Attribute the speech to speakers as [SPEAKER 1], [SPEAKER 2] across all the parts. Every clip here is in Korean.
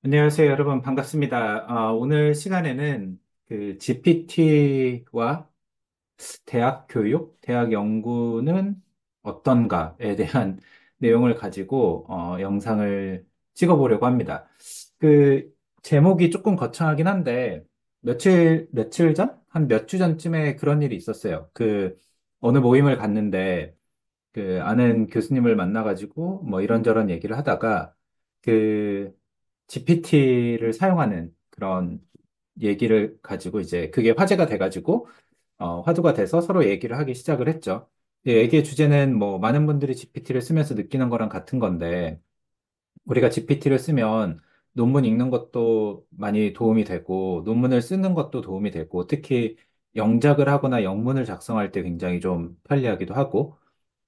[SPEAKER 1] 안녕하세요, 여러분. 반갑습니다. 오늘 시간에는 그 GPT와 대학 교육, 대학 연구는 어떤가에 대한 내용을 가지고 영상을 찍어보려고 합니다. 그 제목이 조금 거창하긴 한데 며칠 전? 한 몇 주 전쯤에 그런 일이 있었어요. 어느 모임을 갔는데 아는 교수님을 만나가지고 뭐 이런저런 얘기를 하다가 그 GPT를 사용하는 그런 얘기를 가지고 이제 그게 화제가 돼가지고 화두가 돼서 서로 얘기를 하기 시작을 했죠. 얘기의 주제는 뭐 많은 분들이 GPT를 쓰면서 느끼는 거랑 같은 건데 우리가 GPT를 쓰면 논문 읽는 것도 많이 도움이 되고 논문을 쓰는 것도 도움이 되고 특히 영작을 하거나 영문을 작성할 때 굉장히 좀 편리하기도 하고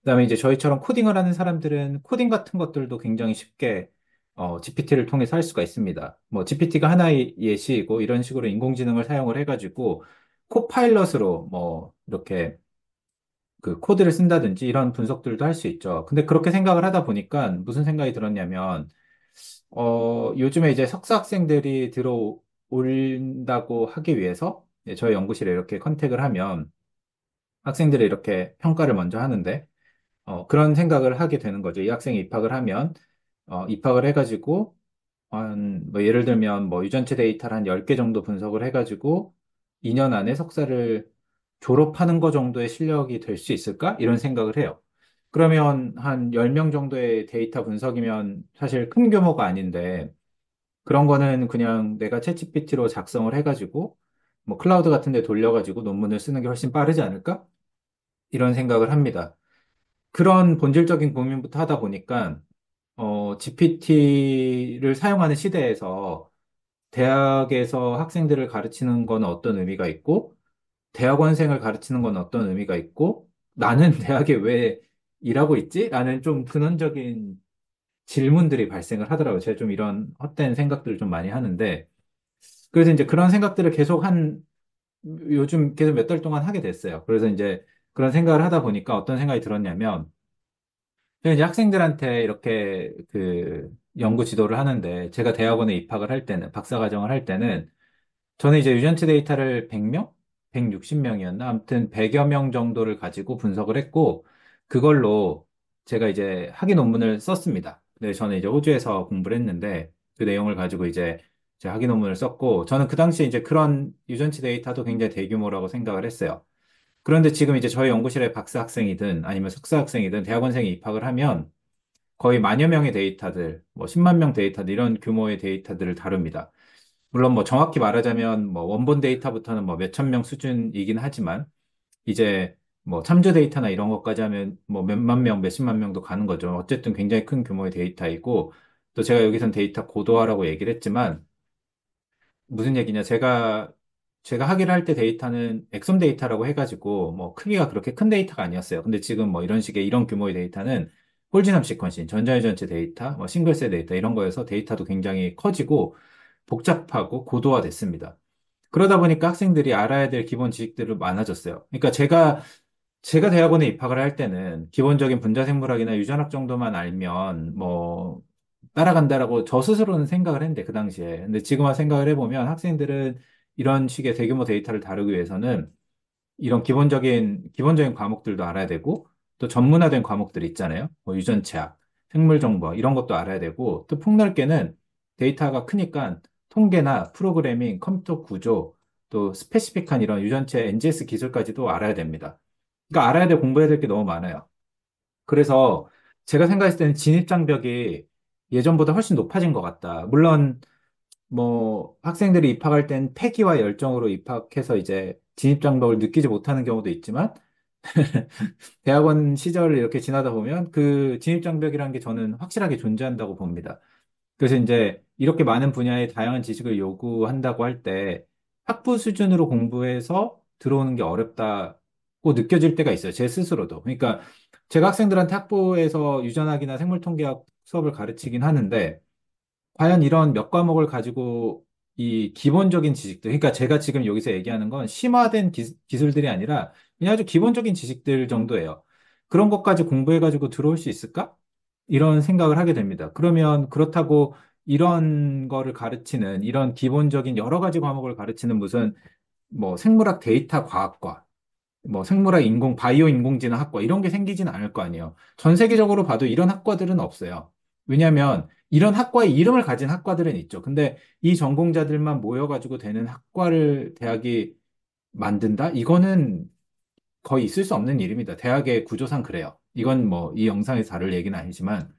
[SPEAKER 1] 그다음에 이제 저희처럼 코딩을 하는 사람들은 코딩 같은 것들도 굉장히 쉽게 GPT를 통해서 할 수가 있습니다. 뭐 GPT가 하나의 예시이고 이런 식으로 인공지능을 사용을 해가지고 코파일럿으로 뭐 이렇게 그 코드를 쓴다든지 이런 분석들도 할 수 있죠. 근데 그렇게 생각을 하다 보니까 무슨 생각이 들었냐면 요즘에 이제 석사 학생들이 들어온다고 하기 위해서 저희 연구실에 이렇게 컨택을 하면 학생들이 이렇게 평가를 먼저 하는데 그런 생각을 하게 되는 거죠. 이 학생이 입학을 하면, 입학을 해가지고, 뭐 예를 들면, 뭐 유전체 데이터를 한 10개 정도 분석을 해가지고, 2년 안에 석사를 졸업하는 거 정도의 실력이 될 수 있을까? 이런 생각을 해요. 그러면 한 10명 정도의 데이터 분석이면 사실 큰 규모가 아닌데, 그런 거는 그냥 내가 챗GPT로 작성을 해가지고, 뭐 클라우드 같은 데 돌려가지고 논문을 쓰는 게 훨씬 빠르지 않을까? 이런 생각을 합니다. 그런 본질적인 고민부터 하다 보니까, GPT를 사용하는 시대에서 대학에서 학생들을 가르치는 건 어떤 의미가 있고, 대학원생을 가르치는 건 어떤 의미가 있고, 나는 대학에 왜 일하고 있지? 라는 좀 근원적인 질문들이 발생을 하더라고요. 제가 좀 이런 헛된 생각들을 좀 많이 하는데, 그래서 이제 그런 생각들을 요즘 계속 몇 달 동안 하게 됐어요. 그래서 이제 그런 생각을 하다 보니까 어떤 생각이 들었냐면, 제가 이제 학생들한테 이렇게 연구 지도를 하는데 제가 대학원에 입학을 할 때는 박사과정을 할 때는 저는 이제 유전체 데이터를 100명? 160명이었나? 아무튼 100여 명 정도를 가지고 분석을 했고 그걸로 제가 이제 학위 논문을 썼습니다. 근데 저는 이제 호주에서 공부를 했는데 그 내용을 가지고 이제 제 학위 논문을 썼고 저는 그 당시에 이제 그런 유전체 데이터도 굉장히 대규모라고 생각을 했어요. 그런데 지금 이제 저희 연구실에 박사 학생이든 아니면 석사 학생이든 대학원생이 입학을 하면 거의 만여 명의 데이터들, 뭐 10만 명 데이터들, 이런 규모의 데이터들을 다룹니다. 물론 뭐 정확히 말하자면 뭐 원본 데이터부터는 뭐 몇천 명 수준이긴 하지만 이제 뭐 참조 데이터나 이런 것까지 하면 뭐 몇만 명, 몇십만 명도 가는 거죠. 어쨌든 굉장히 큰 규모의 데이터이고 또 제가 여기선 데이터 고도화라고 얘기를 했지만 무슨 얘기냐. 제가 학위를 할 때 데이터는 엑솜 데이터라고 해가지고, 뭐, 크기가 그렇게 큰 데이터가 아니었어요. 근데 지금 뭐 이런 식의 이런 규모의 데이터는 홀지넘 시퀀싱, 전자유전체 데이터, 뭐 싱글셀 데이터 이런 거에서 데이터도 굉장히 커지고 복잡하고 고도화됐습니다. 그러다 보니까 학생들이 알아야 될 기본 지식들을 많아졌어요. 그러니까 제가 대학원에 입학을 할 때는 기본적인 분자생물학이나 유전학 정도만 알면 뭐 따라간다라고 저 스스로는 생각을 했는데 그 당시에. 근데 지금 와 생각을 해보면 학생들은 이런 식의 대규모 데이터를 다루기 위해서는 이런 기본적인 과목들도 알아야 되고 또 전문화된 과목들이 있잖아요. 뭐 유전체학, 생물정보 이런 것도 알아야 되고 또 폭넓게는 데이터가 크니까 통계나 프로그래밍, 컴퓨터 구조 또 스페시픽한 이런 유전체 NGS 기술까지도 알아야 됩니다. 그러니까 알아야 될 공부해야 될 게 너무 많아요. 그래서 제가 생각했을 때는 진입장벽이 예전보다 훨씬 높아진 것 같다. 물론 뭐 학생들이 입학할 땐 패기와 열정으로 입학해서 이제 진입장벽을 느끼지 못하는 경우도 있지만 대학원 시절을 이렇게 지나다 보면 그 진입장벽이라는 게 저는 확실하게 존재한다고 봅니다. 그래서 이제 이렇게 많은 분야의 다양한 지식을 요구한다고 할 때 학부 수준으로 공부해서 들어오는 게 어렵다고 느껴질 때가 있어요. 제 스스로도. 그러니까 제가 학생들한테 학부에서 유전학이나 생물통계학 수업을 가르치긴 하는데 과연 이런 몇 과목을 가지고 이 기본적인 지식들, 그러니까 제가 지금 여기서 얘기하는 건 심화된 기술들이 아니라 그냥 아주 기본적인 지식들 정도예요. 그런 것까지 공부해가지고 들어올 수 있을까? 이런 생각을 하게 됩니다. 그러면 그렇다고 이런 거를 가르치는, 이런 기본적인 여러 가지 과목을 가르치는 무슨 뭐 생물학 데이터 과학과, 뭐 생물학 인공, 바이오 인공지능 학과 이런 게 생기지는 않을 거 아니에요. 전 세계적으로 봐도 이런 학과들은 없어요. 왜냐하면 이런 학과의 이름을 가진 학과들은 있죠. 근데 이 전공자들만 모여가지고 되는 학과를 대학이 만든다? 이거는 거의 있을 수 없는 일입니다. 대학의 구조상 그래요. 이건 뭐 이 영상에서 다룰 얘기는 아니지만,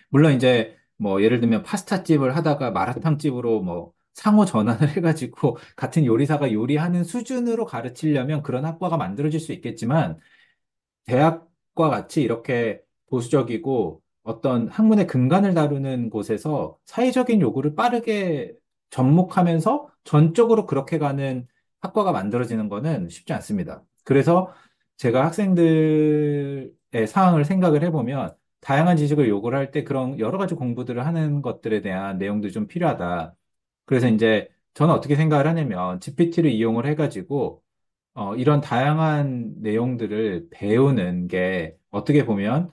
[SPEAKER 1] 물론 이제 뭐 예를 들면 파스타집을 하다가 마라탕집으로 뭐 상호 전환을 해가지고 같은 요리사가 요리하는 수준으로 가르치려면 그런 학과가 만들어질 수 있겠지만, 대학과 같이 이렇게 보수적이고 어떤 학문의 근간을 다루는 곳에서 사회적인 요구를 빠르게 접목하면서 전적으로 그렇게 가는 학과가 만들어지는 거는 쉽지 않습니다. 그래서 제가 학생들의 상황을 생각을 해보면 다양한 지식을 요구를 할 때 그런 여러 가지 공부들을 하는 것들에 대한 내용도 좀 필요하다. 그래서 이제 저는 어떻게 생각을 하냐면 GPT를 이용을 해가지고 이런 다양한 내용들을 배우는 게 어떻게 보면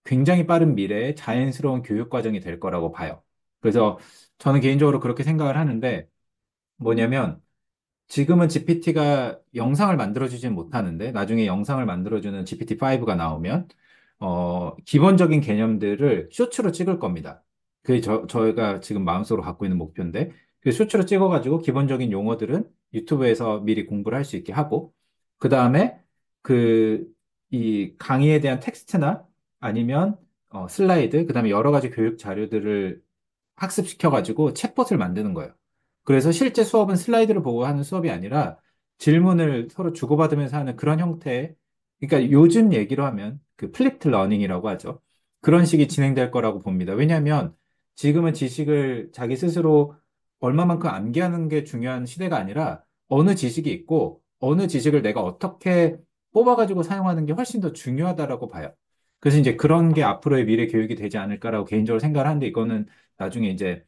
[SPEAKER 1] 굉장히 빠른 미래에 자연스러운 교육 과정이 될 거라고 봐요. 그래서 저는 개인적으로 그렇게 생각을 하는데 뭐냐면 지금은 GPT가 영상을 만들어주진 못하는데 나중에 영상을 만들어주는 GPT-5가 나오면 기본적인 개념들을 쇼츠로 찍을 겁니다. 그게 저희가 지금 마음속으로 갖고 있는 목표인데 그 쇼츠로 찍어가지고 기본적인 용어들은 유튜브에서 미리 공부를 할 수 있게 하고 그 다음에 그 이 강의에 대한 텍스트나 아니면 슬라이드 그 다음에 여러 가지 교육 자료들을 학습시켜가지고 챗봇을 만드는 거예요. 그래서 실제 수업은 슬라이드를 보고 하는 수업이 아니라 질문을 서로 주고받으면서 하는 그런 형태의, 그러니까 요즘 얘기로 하면 그 플립트 러닝이라고 하죠. 그런 식이 진행될 거라고 봅니다. 왜냐하면 지금은 지식을 자기 스스로 얼마만큼 암기하는 게 중요한 시대가 아니라 어느 지식이 있고 어느 지식을 내가 어떻게 뽑아가지고 사용하는 게 훨씬 더 중요하다라고 봐요. 그래서 이제 그런 게 앞으로의 미래 교육이 되지 않을까라고 개인적으로 생각을 하는데 이거는 나중에 이제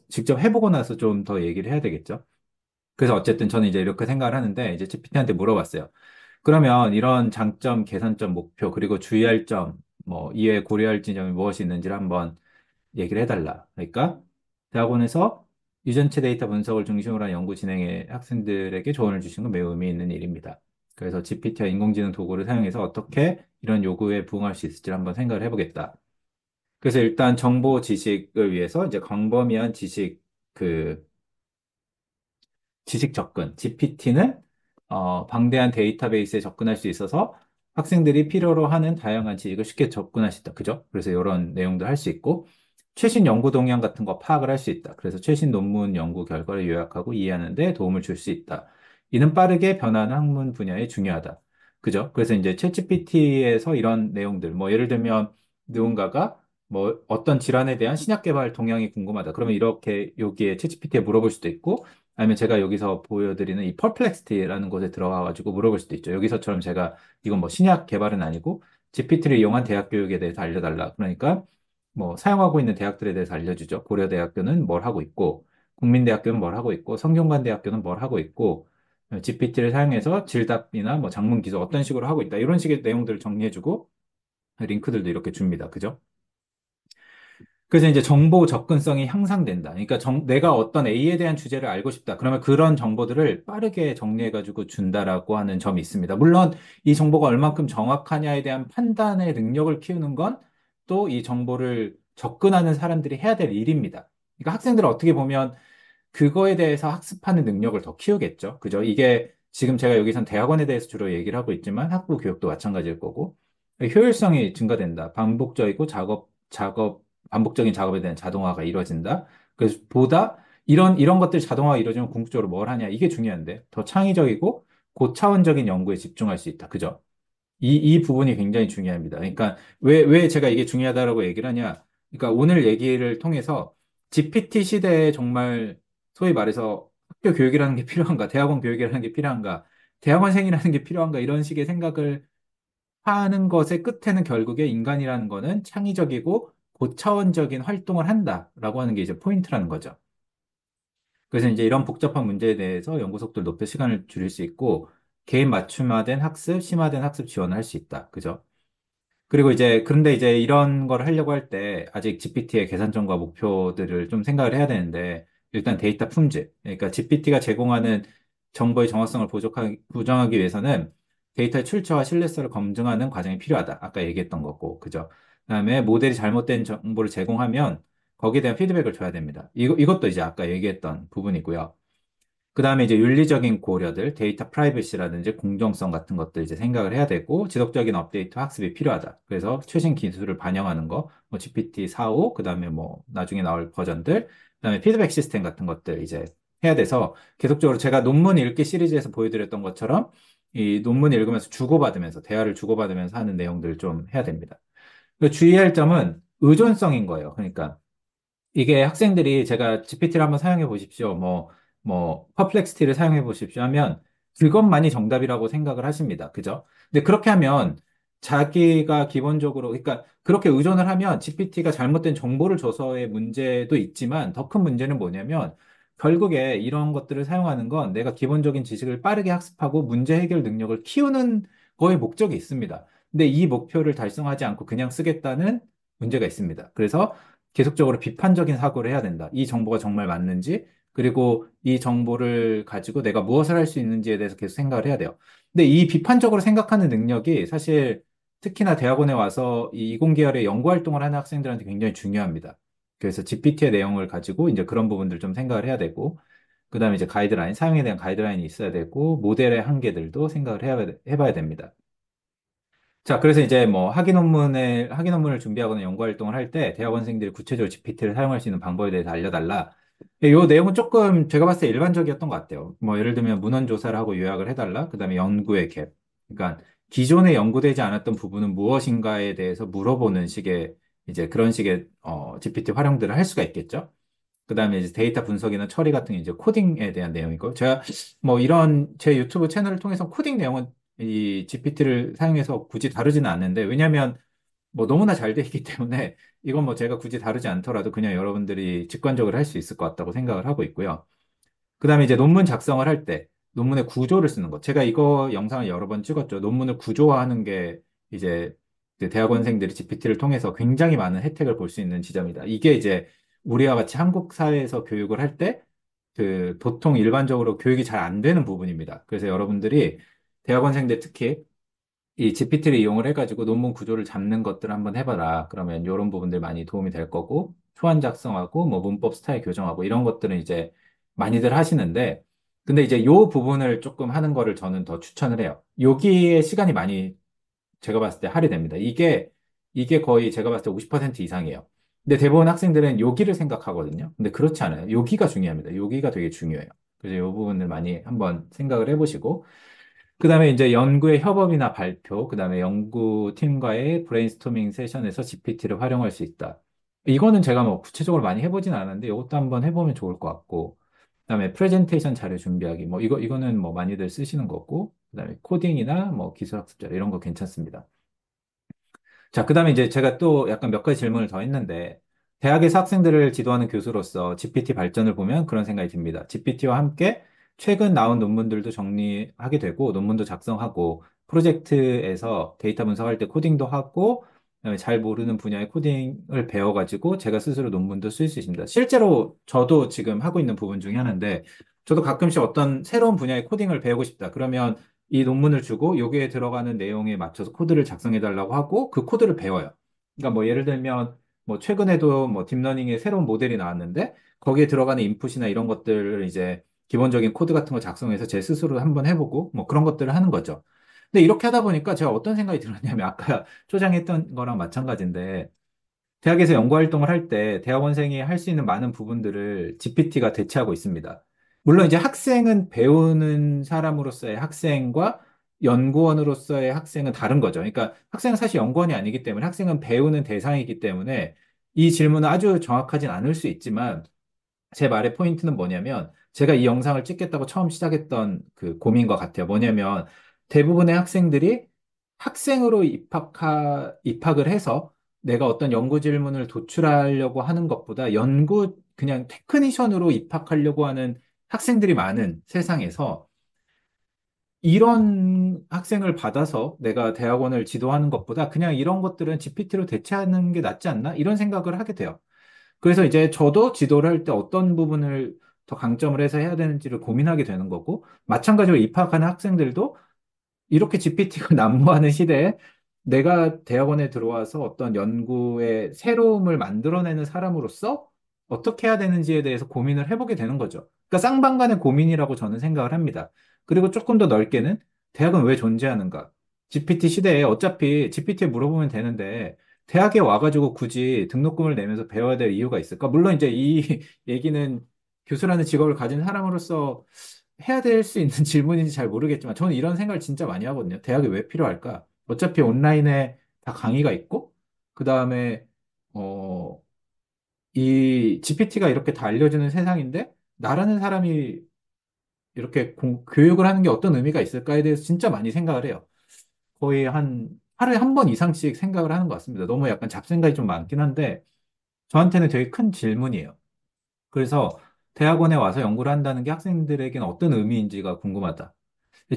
[SPEAKER 1] 직접 해보고 나서 좀 더 얘기를 해야 되겠죠. 그래서 어쨌든 저는 이제 이렇게 생각을 하는데 이제 GPT한테 물어봤어요. 그러면 이런 장점, 개선점, 목표, 그리고 주의할 점, 뭐 이외에 고려할 지점이 무엇이 있는지를 한번 얘기를 해달라. 그러니까 대학원에서 유전체 데이터 분석을 중심으로 한 연구 진행에 학생들에게 조언을 주시는 건 매우 의미 있는 일입니다. 그래서 GPT와 인공지능 도구를 사용해서 어떻게 이런 요구에 부응할 수 있을지 한번 생각을 해보겠다. 그래서 일단 정보 지식을 위해서 이제 광범위한 그 지식 접근, GPT는 방대한 데이터베이스에 접근할 수 있어서 학생들이 필요로 하는 다양한 지식을 쉽게 접근할 수 있다. 그죠? 그래서 이런 내용도 할 수 있고, 최신 연구 동향 같은 거 파악을 할 수 있다. 그래서 최신 논문 연구 결과를 요약하고 이해하는 데 도움을 줄 수 있다. 이는 빠르게 변하는 학문 분야에 중요하다. 그죠? 그래서 이제 챗GPT에서 이런 내용들, 뭐 예를 들면 누군가가 뭐 어떤 질환에 대한 신약 개발 동향이 궁금하다. 그러면 이렇게 여기에 챗GPT에 물어볼 수도 있고, 아니면 제가 여기서 보여드리는 이 퍼플렉스티라는 곳에 들어가가지고 물어볼 수도 있죠. 여기서처럼 제가 이건 뭐 신약 개발은 아니고 GPT를 이용한 대학 교육에 대해서 알려달라. 그러니까 뭐 사용하고 있는 대학들에 대해서 알려주죠. 고려대학교는 뭘 하고 있고, 국민대학교는 뭘 하고 있고, 성균관대학교는 뭘 하고 있고, GPT를 사용해서 질답이나 뭐 작문 기술 어떤 식으로 하고 있다. 이런 식의 내용들을 정리해주고 링크들도 이렇게 줍니다. 그죠? 그래서 이제 정보 접근성이 향상된다. 그러니까 내가 어떤 A에 대한 주제를 알고 싶다. 그러면 그런 정보들을 빠르게 정리해가지고 준다라고 하는 점이 있습니다. 물론 이 정보가 얼만큼 정확하냐에 대한 판단의 능력을 키우는 건 또 이 정보를 접근하는 사람들이 해야 될 일입니다. 그러니까 학생들은 어떻게 보면 그거에 대해서 학습하는 능력을 더 키우겠죠. 그죠? 이게 지금 제가 여기선 대학원에 대해서 주로 얘기를 하고 있지만 학부 교육도 마찬가지일 거고 효율성이 증가된다. 반복적인 작업에 대한 자동화가 이루어진다. 그래서 보다 이런 것들 자동화가 이루어지면 궁극적으로 뭘 하냐. 이게 중요한데 더 창의적이고 고차원적인 연구에 집중할 수 있다. 그죠? 이 부분이 굉장히 중요합니다. 그러니까 왜 제가 이게 중요하다라고 얘기를 하냐. 그러니까 오늘 얘기를 통해서 GPT 시대에 정말 소위 말해서 학교 교육이라는 게 필요한가, 대학원 교육이라는 게 필요한가, 대학원생이라는 게 필요한가 이런 식의 생각을 하는 것의 끝에는 결국에 인간이라는 거는 창의적이고 고차원적인 활동을 한다라고 하는 게 이제 포인트라는 거죠. 그래서 이제 이런 복잡한 문제에 대해서 연구 속도를 높여 시간을 줄일 수 있고 개인 맞춤화된 학습, 심화된 학습 지원을 할 수 있다. 그죠? 그리고 이제, 그런데 이제 이런 걸 하려고 할 때 아직 GPT의 개선점과 목표들을 좀 생각을 해야 되는데, 일단 데이터 품질. 그러니까 GPT가 제공하는 정보의 정확성을 보정하기 위해서는 데이터의 출처와 신뢰성을 검증하는 과정이 필요하다. 아까 얘기했던 거고, 그죠? 그다음에 모델이 잘못된 정보를 제공하면 거기에 대한 피드백을 줘야 됩니다. 이것도 이제 아까 얘기했던 부분이고요. 그 다음에 이제 윤리적인 고려들, 데이터 프라이버시라든지 공정성 같은 것들 이제 생각을 해야 되고, 지속적인 업데이트 학습이 필요하다. 그래서 최신 기술을 반영하는 거, 뭐 GPT-4.5, 그 다음에 뭐 나중에 나올 버전들, 그 다음에 피드백 시스템 같은 것들 이제 해야 돼서 계속적으로 제가 논문 읽기 시리즈에서 보여드렸던 것처럼 이 논문 읽으면서 주고받으면서, 대화를 주고받으면서 하는 내용들을 좀 해야 됩니다. 그리고 주의할 점은 의존성인 거예요. 그러니까 이게 학생들이 제가 GPT를 한번 사용해 보십시오. 퍼플렉스티를 사용해 보십시오 하면 그것만이 정답이라고 생각을 하십니다. 그죠? 근데 그렇게 하면 자기가 기본적으로, 그러니까 그렇게 의존을 하면 GPT가 잘못된 정보를 줘서의 문제도 있지만 더 큰 문제는 뭐냐면 결국에 이런 것들을 사용하는 건 내가 기본적인 지식을 빠르게 학습하고 문제 해결 능력을 키우는 거에 목적이 있습니다. 근데 이 목표를 달성하지 않고 그냥 쓰겠다는 문제가 있습니다. 그래서 계속적으로 비판적인 사고를 해야 된다. 이 정보가 정말 맞는지, 그리고 이 정보를 가지고 내가 무엇을 할 수 있는지에 대해서 계속 생각을 해야 돼요. 근데 이 비판적으로 생각하는 능력이 사실 특히나 대학원에 와서 이 이공계열의 연구 활동을 하는 학생들한테 굉장히 중요합니다. 그래서 GPT의 내용을 가지고 이제 그런 부분들 좀 생각을 해야 되고, 그 다음에 이제 가이드라인, 사용에 대한 가이드라인이 있어야 되고, 모델의 한계들도 생각을 해봐야 됩니다. 자, 그래서 이제 뭐 학위 논문을 준비하거나 연구 활동을 할 때 대학원생들이 구체적으로 GPT를 사용할 수 있는 방법에 대해서 알려달라. 이 내용은 조금 제가 봤을 때 일반적이었던 것 같아요. 뭐 예를 들면 문헌 조사를 하고 요약을 해달라. 그다음에 연구의 갭. 그러니까 기존에 연구되지 않았던 부분은 무엇인가에 대해서 물어보는 식의 이제 그런 식의 GPT 활용들을 할 수가 있겠죠. 그다음에 이제 데이터 분석이나 처리 같은 게 이제 코딩에 대한 내용이고, 제가 뭐 이런 제 유튜브 채널을 통해서 코딩 내용은 이 GPT를 사용해서 굳이 다루지는 않는데, 왜냐하면 뭐 너무나 잘 돼 있기 때문에 이건 뭐 제가 굳이 다루지 않더라도 그냥 여러분들이 직관적으로 할 수 있을 것 같다고 생각을 하고 있고요. 그다음에 이제 논문 작성을 할 때 논문의 구조를 쓰는 것. 제가 이거 영상을 여러 번 찍었죠. 논문을 구조화하는 게 이제 그 대학원생들이 GPT를 통해서 굉장히 많은 혜택을 볼 수 있는 지점이다. 이게 이제 우리와 같이 한국 사회에서 교육을 할 때 그 보통 일반적으로 교육이 잘 안 되는 부분입니다. 그래서 여러분들이 대학원생들 특히 이 GPT를 이용을 해가지고 논문 구조를 잡는 것들을 한번 해봐라. 그러면 이런 부분들 많이 도움이 될 거고, 초안 작성하고, 뭐 문법 스타일 교정하고, 이런 것들은 이제 많이들 하시는데, 근데 이제 요 부분을 조금 하는 거를 저는 더 추천을 해요. 여기에 시간이 많이 제가 봤을 때 할애됩니다. 이게 거의 제가 봤을 때 50% 이상이에요. 근데 대부분 학생들은 여기를 생각하거든요. 근데 그렇지 않아요. 여기가 중요합니다. 여기가 되게 중요해요. 그래서 이 부분을 많이 한번 생각을 해보시고, 그다음에 이제 연구의 협업이나 발표, 그다음에 연구팀과의 브레인스토밍 세션에서 GPT를 활용할 수 있다. 이거는 제가 뭐 구체적으로 많이 해보진 않았는데 이것도 한번 해보면 좋을 것 같고, 그다음에 프레젠테이션 자료 준비하기, 뭐 이거는 뭐 많이들 쓰시는 거고, 그다음에 코딩이나 뭐 기술학습 자료 이런 거 괜찮습니다. 자, 그다음에 이제 제가 또 약간 몇 가지 질문을 더 했는데, 대학에서 학생들을 지도하는 교수로서 GPT 발전을 보면 그런 생각이 듭니다. GPT와 함께 최근 나온 논문들도 정리하게 되고, 논문도 작성하고, 프로젝트에서 데이터 분석할 때 코딩도 하고, 그다음에 잘 모르는 분야의 코딩을 배워가지고 제가 스스로 논문도 쓸 수 있습니다. 실제로 저도 지금 하고 있는 부분 중에 하나인데, 저도 가끔씩 어떤 새로운 분야의 코딩을 배우고 싶다. 그러면 이 논문을 주고 여기에 들어가는 내용에 맞춰서 코드를 작성해 달라고 하고 그 코드를 배워요. 그러니까 뭐 예를 들면 뭐 최근에도 뭐 딥러닝의 새로운 모델이 나왔는데 거기에 들어가는 인풋이나 이런 것들을 이제 기본적인 코드 같은 거 작성해서 제 스스로 한번 해보고 뭐 그런 것들을 하는 거죠. 근데 이렇게 하다 보니까 제가 어떤 생각이 들었냐면 아까 초장했던 거랑 마찬가지인데, 대학에서 연구 활동을 할 때 대학원생이 할 수 있는 많은 부분들을 GPT가 대체하고 있습니다. 물론 이제 학생은 배우는 사람으로서의 학생과 연구원으로서의 학생은 다른 거죠. 그러니까 학생은 사실 연구원이 아니기 때문에 학생은 배우는 대상이기 때문에 이 질문은 아주 정확하진 않을 수 있지만, 제 말의 포인트는 뭐냐면 제가 이 영상을 찍겠다고 처음 시작했던 그 고민과 같아요. 뭐냐면 대부분의 학생들이 학생으로 입학을 해서 내가 어떤 연구 질문을 도출하려고 하는 것보다 그냥 테크니션으로 입학하려고 하는 학생들이 많은 세상에서 이런 학생을 받아서 내가 대학원을 지도하는 것보다 그냥 이런 것들은 GPT로 대체하는 게 낫지 않나? 이런 생각을 하게 돼요. 그래서 이제 저도 지도를 할 때 어떤 부분을 더 강점을 해서 해야 되는지를 고민하게 되는 거고, 마찬가지로 입학하는 학생들도 이렇게 GPT가 난무하는 시대에 내가 대학원에 들어와서 어떤 연구의 새로움을 만들어내는 사람으로서 어떻게 해야 되는지에 대해서 고민을 해보게 되는 거죠. 그러니까 쌍방간의 고민이라고 저는 생각을 합니다. 그리고 조금 더 넓게는 대학은 왜 존재하는가? GPT 시대에 어차피 GPT에 물어보면 되는데 대학에 와가지고 굳이 등록금을 내면서 배워야 될 이유가 있을까? 물론 이제 이 얘기는 교수라는 직업을 가진 사람으로서 해야 될 수 있는 질문인지 잘 모르겠지만 저는 이런 생각을 진짜 많이 하거든요. 대학이 왜 필요할까? 어차피 온라인에 다 강의가 있고, 그 다음에, 어, 이 GPT가 이렇게 다 알려주는 세상인데, 나라는 사람이 이렇게 교육을 하는 게 어떤 의미가 있을까에 대해서 진짜 많이 생각을 해요. 거의 한 하루에 한 번 이상씩 생각을 하는 것 같습니다. 너무 약간 잡생각이 좀 많긴 한데, 저한테는 되게 큰 질문이에요. 그래서 대학원에 와서 연구를 한다는 게 학생들에게는 어떤 의미인지가 궁금하다.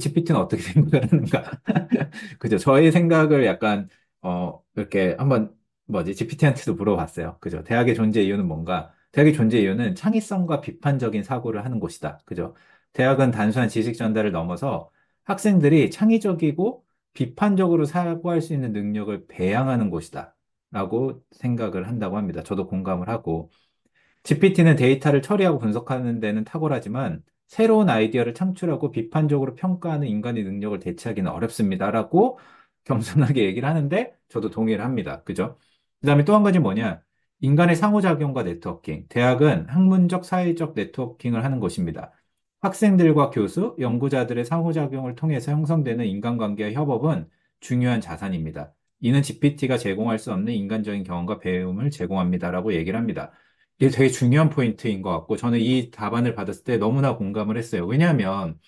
[SPEAKER 1] GPT는 어떻게 생각하는가? 그죠? 저의 생각을 약간, 이렇게 한번, 뭐지, GPT한테도 물어봤어요. 그죠? 대학의 존재 이유는 뭔가? 대학의 존재 이유는 창의성과 비판적인 사고를 하는 곳이다. 그죠? 대학은 단순한 지식 전달을 넘어서 학생들이 창의적이고 비판적으로 사고할 수 있는 능력을 배양하는 곳이다. 라고 생각을 한다고 합니다. 저도 공감을 하고. GPT는 데이터를 처리하고 분석하는 데는 탁월하지만 새로운 아이디어를 창출하고 비판적으로 평가하는 인간의 능력을 대체하기는 어렵습니다라고 겸손하게 얘기를 하는데 저도 동의를 합니다. 그죠? 그다음에 또 한 가지 뭐냐? 인간의 상호작용과 네트워킹. 대학은 학문적, 사회적 네트워킹을 하는 곳입니다. 학생들과 교수, 연구자들의 상호작용을 통해서 형성되는 인간관계와 협업은 중요한 자산입니다. 이는 GPT가 제공할 수 없는 인간적인 경험과 배움을 제공합니다라고 얘기를 합니다. 이게 되게 중요한 포인트인 것 같고, 저는 이 답안을 받았을 때 너무나 공감을 했어요. 왜냐하면,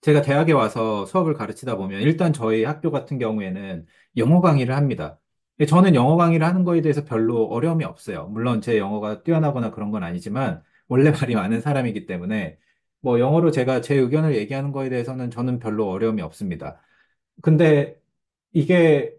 [SPEAKER 1] 제가 대학에 와서 수업을 가르치다 보면, 일단 저희 학교 같은 경우에는 영어 강의를 합니다. 근데 저는 영어 강의를 하는 거에 대해서 별로 어려움이 없어요. 물론 제 영어가 뛰어나거나 그런 건 아니지만, 원래 말이 많은 사람이기 때문에, 뭐 영어로 제가 제 의견을 얘기하는 거에 대해서는 저는 별로 어려움이 없습니다. 근데 이게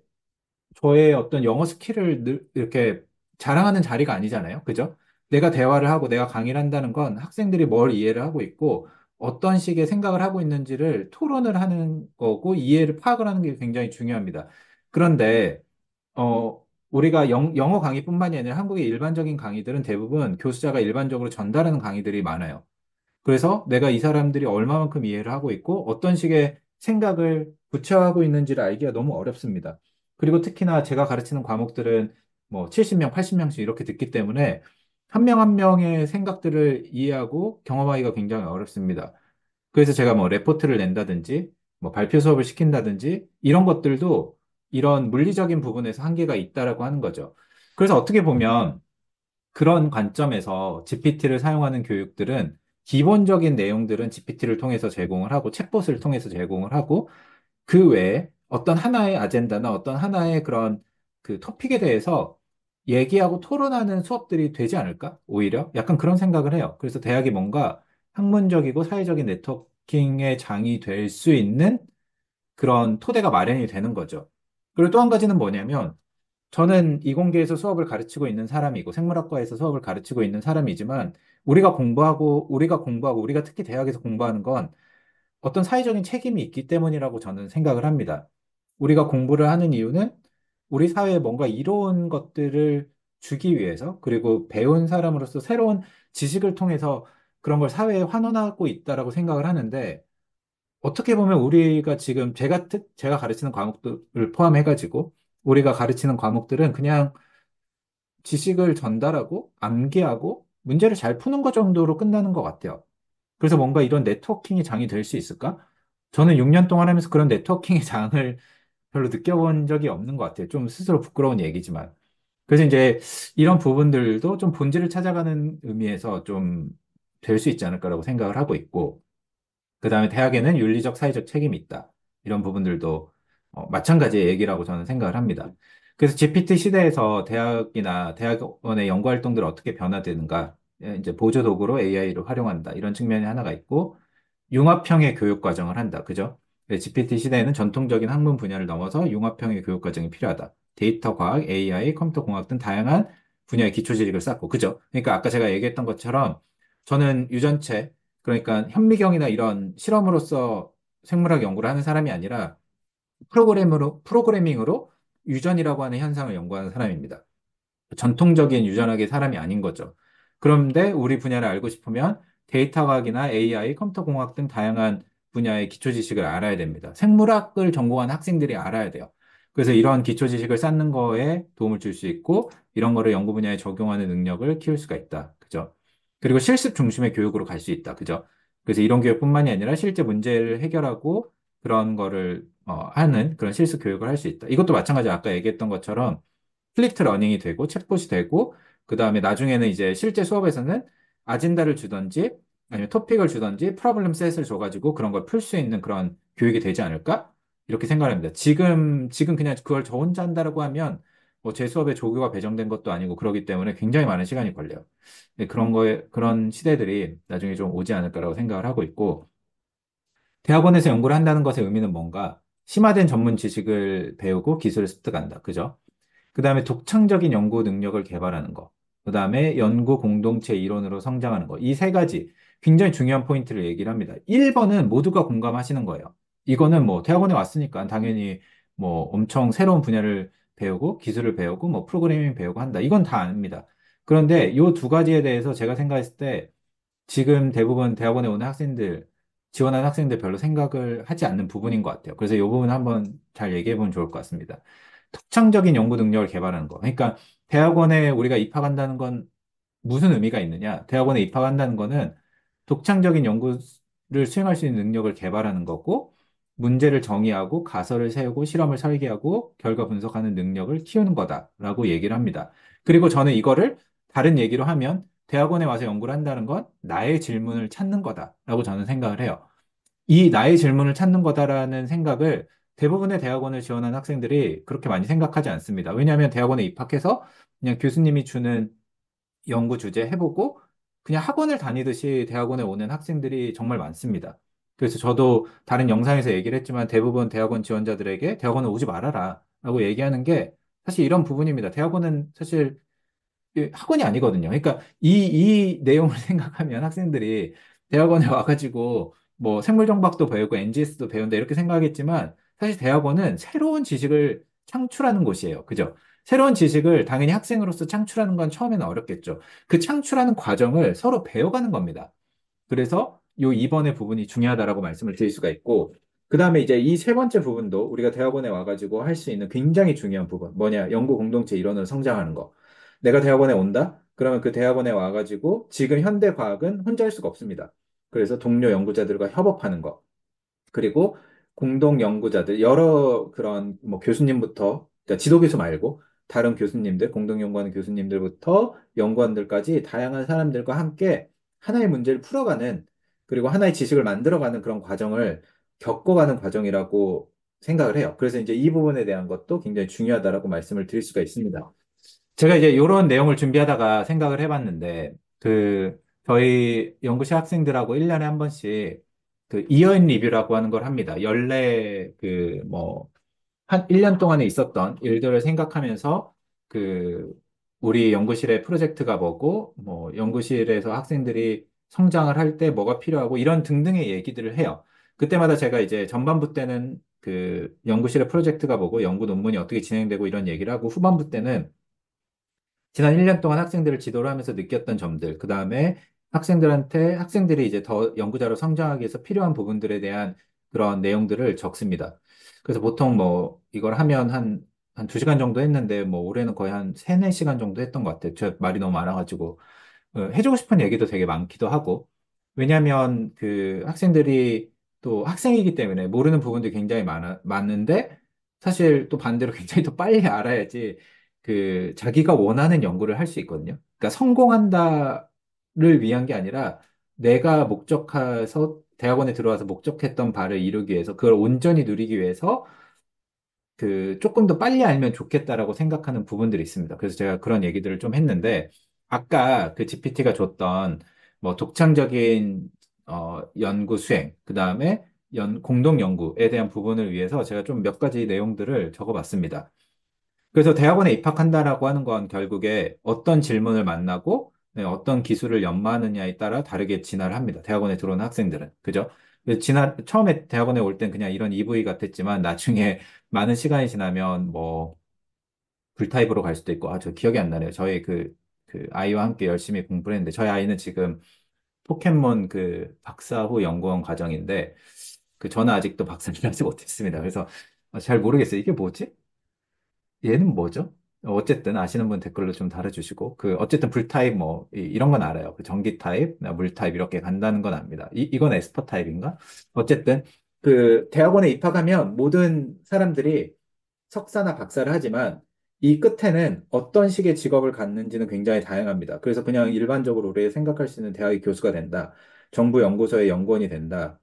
[SPEAKER 1] 저의 어떤 영어 스킬을 이렇게 자랑하는 자리가 아니잖아요. 그죠? 내가 대화를 하고 내가 강의를 한다는 건 학생들이 뭘 이해를 하고 있고 어떤 식의 생각을 하고 있는지를 토론을 하는 거고 이해를 파악을 하는 게 굉장히 중요합니다. 그런데, 우리가 영어 강의뿐만이 아니라 한국의 일반적인 강의들은 대부분 교수자가 일반적으로 전달하는 강의들이 많아요. 그래서 내가 이 사람들이 얼마만큼 이해를 하고 있고 어떤 식의 생각을 구체화하고 있는지를 알기가 너무 어렵습니다. 그리고 특히나 제가 가르치는 과목들은 뭐 70명, 80명씩 이렇게 듣기 때문에 한 명 한 명의 생각들을 이해하고 경험하기가 굉장히 어렵습니다. 그래서 제가 뭐 레포트를 낸다든지 뭐 발표 수업을 시킨다든지 이런 것들도 이런 물리적인 부분에서 한계가 있다라고 하는 거죠. 그래서 어떻게 보면 그런 관점에서 GPT를 사용하는 교육들은 기본적인 내용들은 GPT를 통해서 제공을 하고 챗봇을 통해서 제공을 하고 그 외에 어떤 하나의 아젠다나 어떤 하나의 그런 그 토픽에 대해서 얘기하고 토론하는 수업들이 되지 않을까? 오히려 약간 그런 생각을 해요. 그래서 대학이 뭔가 학문적이고 사회적인 네트워킹의 장이 될 수 있는 그런 토대가 마련이 되는 거죠. 그리고 또 한 가지는 뭐냐면 저는 이공계에서 수업을 가르치고 있는 사람이고 생물학과에서 수업을 가르치고 있는 사람이지만 우리가 특히 대학에서 공부하는 건 어떤 사회적인 책임이 있기 때문이라고 저는 생각을 합니다. 우리가 공부를 하는 이유는 우리 사회에 뭔가 이로운 것들을 주기 위해서 그리고 배운 사람으로서 새로운 지식을 통해서 그런 걸 사회에 환원하고 있다라고 생각을 하는데 어떻게 보면 우리가 지금 제가 가르치는 과목들을 포함해가지고 우리가 가르치는 과목들은 그냥 지식을 전달하고 암기하고 문제를 잘 푸는 것 정도로 끝나는 것 같아요. 그래서 뭔가 이런 네트워킹의 장이 될 수 있을까? 저는 6년 동안 하면서 그런 네트워킹의 장을 별로 느껴본 적이 없는 것 같아요. 좀 스스로 부끄러운 얘기지만. 그래서 이제 이런 부분들도 좀 본질을 찾아가는 의미에서 좀 될 수 있지 않을까라고 생각을 하고 있고, 그 다음에 대학에는 윤리적, 사회적 책임이 있다. 이런 부분들도 마찬가지의 얘기라고 저는 생각을 합니다. 그래서 GPT 시대에서 대학이나 대학원의 연구 활동들이 어떻게 변화되는가, 이제 보조 도구로 AI를 활용한다. 이런 측면이 하나가 있고, 융합형의 교육 과정을 한다. 그죠? GPT 시대에는 전통적인 학문 분야를 넘어서 융합형의 교육 과정이 필요하다. 데이터 과학, AI, 컴퓨터 공학 등 다양한 분야의 기초 지식을 쌓고, 그죠? 그러니까 아까 제가 얘기했던 것처럼 저는 유전체, 그러니까 현미경이나 이런 실험으로서 생물학 연구를 하는 사람이 아니라 프로그래밍으로 유전이라고 하는 현상을 연구하는 사람입니다. 전통적인 유전학의 사람이 아닌 거죠. 그런데 우리 분야를 알고 싶으면 데이터 과학이나 AI, 컴퓨터 공학 등 다양한 분야의 기초 지식을 알아야 됩니다. 생물학을 전공한 학생들이 알아야 돼요. 그래서 이런 기초 지식을 쌓는 거에 도움을 줄 수 있고 이런 거를 연구 분야에 적용하는 능력을 키울 수가 있다. 그죠? 그리고 실습 중심의 교육으로 갈 수 있다. 그죠? 그래서 이론 교육뿐만이 아니라 실제 문제를 해결하고 그런 거를 하는 그런 실습 교육을 할 수 있다. 이것도 마찬가지 아까 얘기했던 것처럼 플리트 러닝이 되고 챗봇이 되고 그 다음에 나중에는 이제 실제 수업에서는 아젠다를 주던지 아니면 토픽을 주던지 프로블럼 셋을 줘가지고 그런 걸 풀 수 있는 그런 교육이 되지 않을까? 이렇게 생각합니다. 지금 그냥 그걸 저 혼자 한다라고 하면 뭐 제 수업에 조교가 배정된 것도 아니고 그러기 때문에 굉장히 많은 시간이 걸려요. 근데 그런 시대들이 나중에 좀 오지 않을까라고 생각을 하고 있고 대학원에서 연구를 한다는 것의 의미는 뭔가 심화된 전문 지식을 배우고 기술을 습득한다. 그죠? 그 다음에 독창적인 연구 능력을 개발하는 거. 그 다음에 연구 공동체 이론으로 성장하는 거. 이 세 가지 굉장히 중요한 포인트를 얘기를 합니다. 1번은 모두가 공감하시는 거예요. 이거는 뭐 대학원에 왔으니까 당연히 뭐 엄청 새로운 분야를 배우고 기술을 배우고 뭐 프로그래밍 배우고 한다. 이건 다 압니다. 그런데 이 두 가지에 대해서 제가 생각했을 때 지금 대부분 대학원에 오는 학생들, 지원하는 학생들 별로 생각을 하지 않는 부분인 것 같아요. 그래서 이 부분 한번 잘 얘기해 보면 좋을 것 같습니다. 독창적인 연구 능력을 개발하는 거. 그러니까 대학원에 우리가 입학한다는 건 무슨 의미가 있느냐? 대학원에 입학한다는 거는 독창적인 연구를 수행할 수 있는 능력을 개발하는 거고, 문제를 정의하고, 가설을 세우고, 실험을 설계하고, 결과 분석하는 능력을 키우는 거다라고 얘기를 합니다. 그리고 저는 이거를 다른 얘기로 하면 대학원에 와서 연구를 한다는 건 나의 질문을 찾는 거다라고 저는 생각을 해요. 이 나의 질문을 찾는 거다라는 생각을 대부분의 대학원을 지원한 학생들이 그렇게 많이 생각하지 않습니다. 왜냐하면 대학원에 입학해서 그냥 교수님이 주는 연구 주제 해보고 그냥 학원을 다니듯이 대학원에 오는 학생들이 정말 많습니다. 그래서 저도 다른 영상에서 얘기를 했지만 대부분 대학원 지원자들에게 대학원에 오지 말아라 라고 얘기하는 게 사실 이런 부분입니다. 대학원은 사실 학원이 아니거든요. 그러니까 이 내용을 생각하면 학생들이 대학원에 와가지고 뭐 생물정박도 배우고 NGS도 배운다 이렇게 생각하겠지만 사실 대학원은 새로운 지식을 창출하는 곳이에요. 그죠? 새로운 지식을 당연히 학생으로서 창출하는 건 처음에는 어렵겠죠. 그 창출하는 과정을 서로 배워가는 겁니다. 그래서 요 2번의 부분이 중요하다라고 말씀을 드릴 수가 있고, 그 다음에 이제 이 세 번째 부분도 우리가 대학원에 와가지고 할 수 있는 굉장히 중요한 부분. 뭐냐? 연구 공동체 일원으로 성장하는 거. 내가 대학원에 온다? 그러면 그 대학원에 와가지고 지금 현대 과학은 혼자 할 수가 없습니다. 그래서 동료 연구자들과 협업하는 거. 그리고 공동 연구자들, 여러 그런 뭐 교수님부터, 그러니까 지도교수 말고 다른 교수님들, 공동 연구하는 교수님들부터 연구원들까지 다양한 사람들과 함께 하나의 문제를 풀어가는, 그리고 하나의 지식을 만들어가는 그런 과정을 겪어가는 과정이라고 생각을 해요. 그래서 이제 이 부분에 대한 것도 굉장히 중요하다라고 말씀을 드릴 수가 있습니다. 제가 이제 이런 내용을 준비하다가 생각을 해봤는데, 저희 연구실 학생들하고 1년에 한 번씩 그 이어인 리뷰라고 하는 걸 합니다. 한 1년 동안에 있었던 일들을 생각하면서 그 우리 연구실의 프로젝트가 뭐고, 뭐 연구실에서 학생들이 성장을 할 때 뭐가 필요하고 이런 등등의 얘기들을 해요. 그때마다 제가 이제 전반부 때는 그 연구실의 프로젝트가 뭐고 연구 논문이 어떻게 진행되고 이런 얘기를 하고 후반부 때는 지난 1년 동안 학생들을 지도를 하면서 느꼈던 점들, 그 다음에 학생들이 이제 더 연구자로 성장하기 위해서 필요한 부분들에 대한 그런 내용들을 적습니다. 그래서 보통 뭐, 이걸 하면 한 2시간 정도 했는데, 뭐, 올해는 거의 한 3, 4시간 정도 했던 것 같아요. 저 말이 너무 많아가지고. 해주고 싶은 얘기도 되게 많기도 하고, 왜냐하면 그 학생들이 또 학생이기 때문에 모르는 부분들이 굉장히 많은데, 사실 또 반대로 굉장히 더 빨리 알아야지 그 자기가 원하는 연구를 할 수 있거든요. 그러니까 성공한다를 위한 게 아니라 내가 목적해서 대학원에 들어와서 목적했던 바를 이루기 위해서 그걸 온전히 누리기 위해서 그 조금 더 빨리 알면 좋겠다라고 생각하는 부분들이 있습니다. 그래서 제가 그런 얘기들을 좀 했는데 아까 그 GPT가 줬던 뭐 독창적인 연구 수행, 그 다음에 공동 연구에 대한 부분을 위해서 제가 좀 몇 가지 내용들을 적어봤습니다. 그래서 대학원에 입학한다라고 하는 건 결국에 어떤 질문을 만나고 네, 어떤 기술을 연마하느냐에 따라 다르게 진화를 합니다. 대학원에 들어오는 학생들은. 그죠? 그래서 처음에 대학원에 올 땐 그냥 이런 EV 같았지만 나중에 많은 시간이 지나면 뭐 불타입으로 갈 수도 있고, 저 기억이 안 나네요. 저희 그 아이와 함께 열심히 공부를 했는데, 저희 아이는 지금 포켓몬 그 박사 후 연구원 과정인데, 저는 아직도 박사를 하지 못했습니다. 그래서 잘 모르겠어요. 이게 뭐지? 얘는 뭐죠? 어쨌든 아시는 분 댓글로 좀 달아주시고, 어쨌든 불타입 뭐, 이런 건 알아요. 그 전기 타입, 물 타입 이렇게 간다는 건 압니다. 이건 에스퍼 타입인가? 어쨌든, 대학원에 입학하면 모든 사람들이 석사나 박사를 하지만 이 끝에는 어떤 식의 직업을 갖는지는 굉장히 다양합니다. 그래서 그냥 일반적으로 우리가 생각할 수 있는 대학의 교수가 된다. 정부 연구소의 연구원이 된다.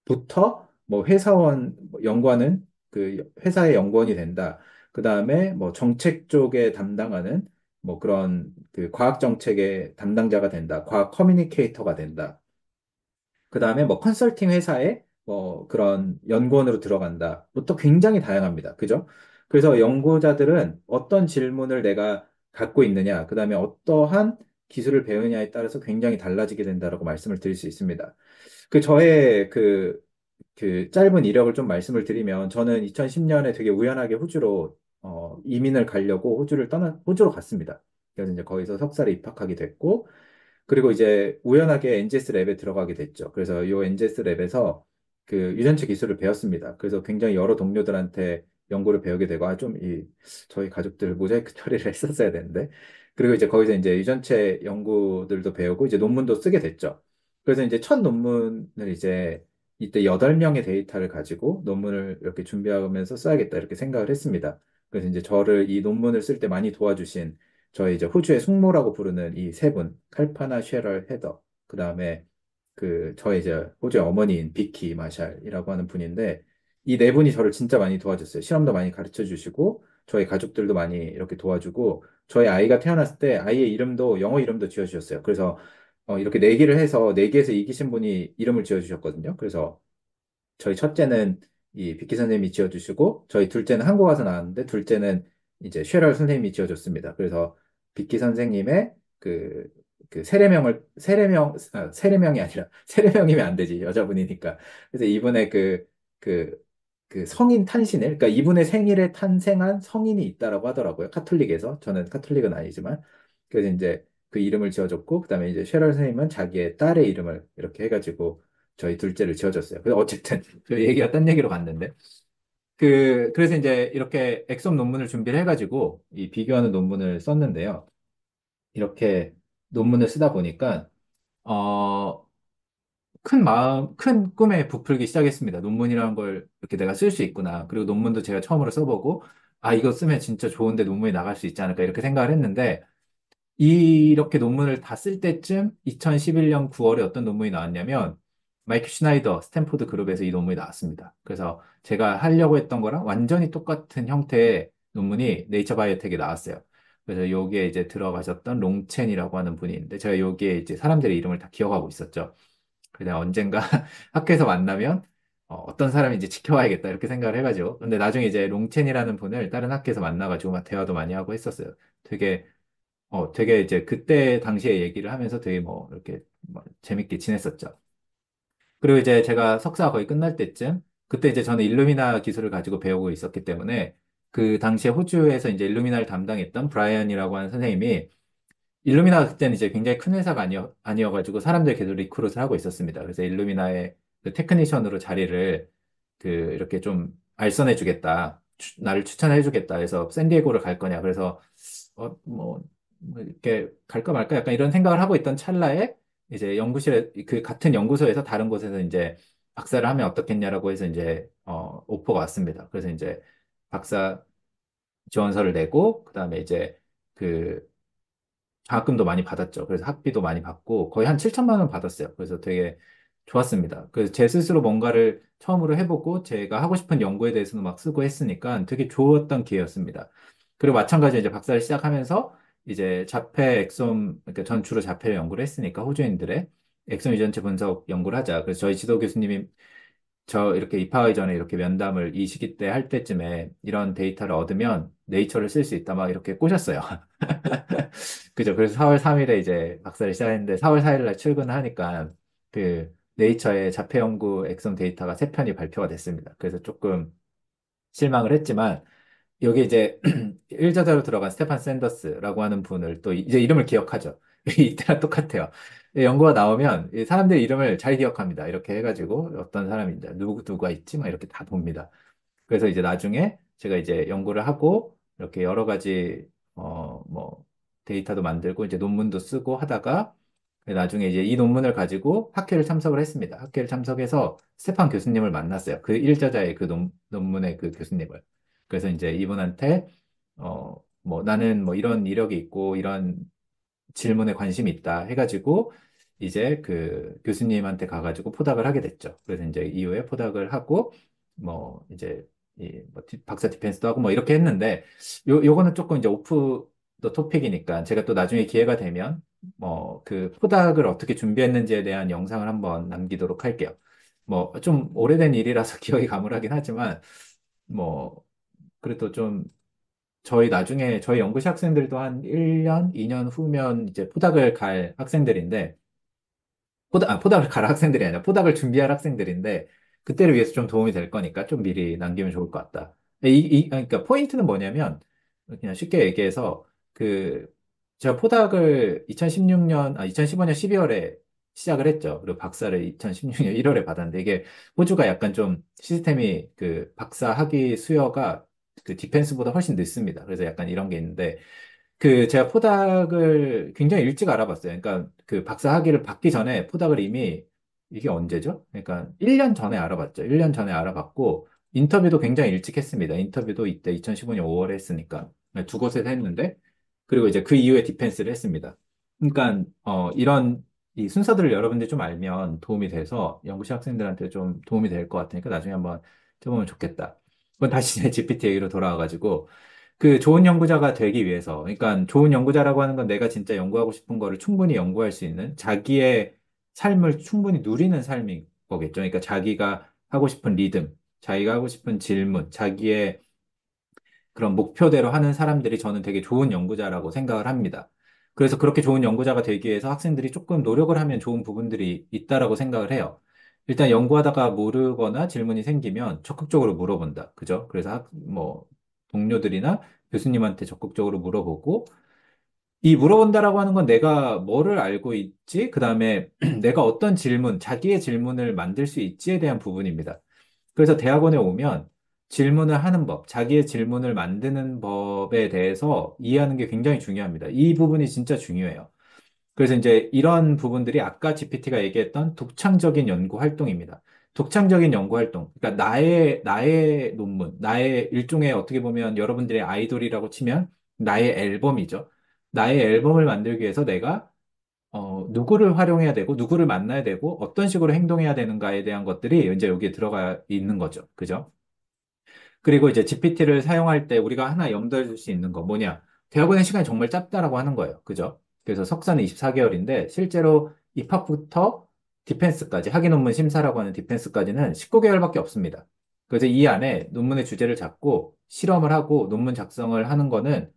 [SPEAKER 1] 부터 뭐 회사원 연구하는 그 회사의 연구원이 된다. 그 다음에 뭐 정책 쪽에 담당하는 뭐 그런 그 과학 정책의 담당자가 된다. 과학 커뮤니케이터가 된다. 그 다음에 뭐 컨설팅 회사에 뭐 그런 연구원으로 들어간다. 뭐 또 굉장히 다양합니다. 그죠? 그래서 연구자들은 어떤 질문을 내가 갖고 있느냐, 그 다음에 어떠한 기술을 배우느냐에 따라서 굉장히 달라지게 된다라고 말씀을 드릴 수 있습니다. 저의 짧은 이력을 좀 말씀을 드리면, 저는 2010년에 되게 우연하게 호주로, 이민을 가려고 호주로 갔습니다. 그래서 이제 거기서 석사를 입학하게 됐고, 그리고 이제 우연하게 NGS 랩에 들어가게 됐죠. 그래서 이 NGS 랩에서 그 유전체 기술을 배웠습니다. 그래서 굉장히 여러 동료들한테 연구를 배우게 되고, 저희 가족들 모자이크 처리를 했었어야 되는데. 그리고 이제 거기서 이제 유전체 연구들도 배우고, 이제 논문도 쓰게 됐죠. 그래서 이제 첫 논문을 이제 이때 8명의 데이터를 가지고 논문을 이렇게 준비하면서 써야겠다 이렇게 생각을 했습니다. 그래서 이제 저를 이 논문을 쓸 때 많이 도와주신 저희 이제 호주의 숙모라고 부르는 이 세 분, 칼파나 쉐럴 헤더, 그 다음에 저희 이제 호주의 어머니인 비키 마샬이라고 하는 분인데, 이 네 분이 저를 진짜 많이 도와줬어요. 실험도 많이 가르쳐 주시고, 저희 가족들도 많이 이렇게 도와주고, 저희 아이가 태어났을 때 아이의 이름도 영어 이름도 지어주셨어요. 그래서 이렇게 내기를 해서 내기에서 이기신 분이 이름을 지어주셨거든요. 그래서 저희 첫째는 이 비키 선생님이 지어주시고, 저희 둘째는 한국 와서 나왔는데, 둘째는 이제 쉐럴 선생님이 지어줬습니다. 그래서 비키 선생님의 세례명이 아니라, 세례명이면 안 되지, 여자분이니까. 그래서 이분의 성인 탄신일, 그러니까 이분의 생일에 탄생한 성인이 있다라고 하더라고요. 카톨릭에서. 저는 카톨릭은 아니지만. 그래서 이제 그 이름을 지어줬고, 그 다음에 이제 쉐럴 선생님은 자기의 딸의 이름을 이렇게 해가지고, 저희 둘째를 지어줬어요. 그래서 어쨌든 그 얘기가 딴 얘기로 갔는데 그래서 이제 이렇게 엑솜 논문을 준비를 해가지고 이 비교하는 논문을 썼는데요. 이렇게 논문을 쓰다 보니까 어, 큰 꿈에 부풀기 시작했습니다. 논문이라는 걸 이렇게 내가 쓸 수 있구나. 그리고 논문도 제가 처음으로 써보고 이거 쓰면 진짜 좋은데 논문이 나갈 수 있지 않을까 이렇게 생각을 했는데 이렇게 논문을 다 쓸 때쯤 2011년 9월에 어떤 논문이 나왔냐면 마이크 슈나이더 스탠포드 그룹에서 이 논문이 나왔습니다. 그래서 제가 하려고 했던 거랑 완전히 똑같은 형태의 논문이 네이처 바이오텍에 나왔어요. 그래서 여기에 이제 들어가셨던 롱첸이라고 하는 분이 있는데 제가 여기에 이제 사람들의 이름을 다 기억하고 있었죠. 그냥 언젠가 학교에서 만나면 떤 사람인지 지켜봐야겠다 이렇게 생각을 해가지고 근데 나중에 이제 롱첸이라는 분을 다른 학교에서 만나가지고 막 대화도 많이 하고 했었어요. 되게 이제 그때 당시에 얘기를 하면서 되게 뭐 이렇게 뭐 재밌게 지냈었죠. 그리고 이제 제가 석사 거의 끝날 때쯤 그때 이제 저는 일루미나 기술을 가지고 배우고 있었기 때문에 그 당시에 호주에서 이제 일루미나를 담당했던 브라이언이라고 하는 선생님이 일루미나가 그때는 이제 굉장히 큰 회사가 아니어가지고 사람들 계속 리크루트를 하고 있었습니다. 그래서 일루미나의 그 테크니션으로 자리를 이렇게 좀 알선해 주겠다. 나를 추천해 주겠다. 해서 샌디에고를 갈 거냐. 그래서 뭐 이렇게 갈까 말까 약간 이런 생각을 하고 있던 찰나에 이제 연구실에 그 같은 연구소에서 다른 곳에서 이제 박사를 하면 어떻겠냐라고 해서 이제 오퍼가 왔습니다. 그래서 이제 박사 지원서를 내고 그다음에 이제 그 장학금도 많이 받았죠. 그래서 학비도 많이 받고 거의 한 7천만 원 받았어요. 그래서 되게 좋았습니다. 그래서 제 스스로 뭔가를 처음으로 해보고 제가 하고 싶은 연구에 대해서는 막 쓰고 했으니까 되게 좋았던 기회였습니다. 그리고 마찬가지로 이제 박사를 시작하면서 이제 자폐 엑솜, 그러니까 전 주로 자폐를 연구를 했으니까 호주인들의 엑선 유전체 분석 연구를 하자. 그래서 저희 지도 교수님이 저 이렇게 입학하기 전에 이렇게 면담을 이 시기 때 할 때쯤에 이런 데이터를 얻으면 네이처를 쓸 수 있다 막 이렇게 꼬셨어요. 그죠. 그래서 4월 3일에 이제 박사를 시작했는데 4월 4일 날 출근을 하니까 그 네이처의 자폐 연구 엑선 데이터가 세 편이 발표가 됐습니다. 그래서 조금 실망을 했지만 여기 이제 1저자로 들어간 스테판 샌더스라고 하는 분을 또 이제 이름을 기억하죠. 이때랑 똑같아요. 연구가 나오면 이 사람들의 이름을 잘 기억합니다. 이렇게 해가지고 어떤 사람인지 누가 있지? 막 이렇게 다 봅니다. 그래서 이제 나중에 제가 이제 연구를 하고 이렇게 여러 가지 뭐 데이터도 만들고 이제 논문도 쓰고 하다가 나중에 이제 이 논문을 가지고 학회를 참석을 했습니다. 학회를 참석해서 스테판 교수님을 만났어요. 그 일저자의 그 논문의 그 교수님을. 그래서 이제 이분한테 뭐 나는 뭐 이런 이력이 있고 이런 질문에 관심이 있다 해가지고 이제 그 교수님한테 가가지고 포닥을 하게 됐죠. 그래서 이제 이후에 포닥을 하고 뭐 이제 이뭐 박사 디펜스도 하고 뭐 이렇게 했는데 요거는 조금 이제 오프 더 토픽이니까 제가 또 나중에 기회가 되면 뭐 그 포닥을 어떻게 준비했는지에 대한 영상을 한번 남기도록 할게요. 뭐 좀 오래된 일이라서 기억이 가물하긴 하지만 뭐 그래도 좀 저희 나중에 저희 연구실 학생들도 한 1년, 2년 후면 이제 포닥을 갈 학생들인데 포닥을 갈 학생들이 아니라 포닥을 준비할 학생들인데 그때를 위해서 좀 도움이 될 거니까 좀 미리 남기면 좋을 것 같다. 그러니까 포인트는 뭐냐면 그냥 쉽게 얘기해서 그 제가 포닥을 2016년, 2015년 12월에 시작을 했죠. 그리고 박사를 2016년 1월에 받았는데 이게 호주가 약간 좀 시스템이 그 박사 학위 수요가 그 디펜스보다 훨씬 늦습니다. 그래서 약간 이런 게 있는데 그 제가 포닥을 굉장히 일찍 알아봤어요. 그러니까 그 박사 학위를 받기 전에 포닥을 이미 이게 언제죠? 그러니까 1년 전에 알아봤죠. 1년 전에 알아봤고 인터뷰도 굉장히 일찍 했습니다. 인터뷰도 이때 2015년 5월에 했으니까 두 곳에서 했는데 그리고 이제 그 이후에 디펜스를 했습니다. 그러니까 이런 이 순서들을 여러분들이 좀 알면 도움이 돼서 연구실 학생들한테 좀 도움이 될 것 같으니까 나중에 한번 해보면 좋겠다. 그건 다시 이제 GPT 얘기로 돌아와가지고 그 좋은 연구자가 되기 위해서, 그러니까 좋은 연구자라고 하는 건 내가 진짜 연구하고 싶은 거를 충분히 연구할 수 있는 자기의 삶을 충분히 누리는 삶인 거겠죠. 그러니까 자기가 하고 싶은 리듬, 자기가 하고 싶은 질문, 자기의 그런 목표대로 하는 사람들이 저는 되게 좋은 연구자라고 생각을 합니다. 그래서 그렇게 좋은 연구자가 되기 위해서 학생들이 조금 노력을 하면 좋은 부분들이 있다라고 생각을 해요. 일단 연구하다가 모르거나 질문이 생기면 적극적으로 물어본다. 그죠? 그래서 뭐 동료들이나 교수님한테 적극적으로 물어보고 이 물어본다라고 하는 건 내가 뭐를 알고 있지? 그다음에 내가 어떤 질문, 자기의 질문을 만들 수 있지에 대한 부분입니다. 그래서 대학원에 오면 질문을 하는 법, 자기의 질문을 만드는 법에 대해서 이해하는 게 굉장히 중요합니다. 이 부분이 진짜 중요해요. 그래서 이제 이런 부분들이 아까 GPT가 얘기했던 독창적인 연구 활동입니다. 독창적인 연구 활동. 그러니까 나의 논문, 나의 일종의 어떻게 보면 여러분들의 아이돌이라고 치면 나의 앨범이죠. 나의 앨범을 만들기 위해서 내가 누구를 활용해야 되고, 누구를 만나야 되고, 어떤 식으로 행동해야 되는가에 대한 것들이 이제 여기에 들어가 있는 거죠. 그죠? 그리고 이제 GPT를 사용할 때 우리가 하나 염두에 둘 수 있는 거 뭐냐? 대학원의 시간이 정말 짧다라고 하는 거예요. 그죠? 그래서 석사는 24개월인데 실제로 입학부터 디펜스까지, 학위 논문 심사라고 하는 디펜스까지는 19개월밖에 없습니다. 그래서 이 안에 논문의 주제를 잡고 실험을 하고 논문 작성을 하는 거는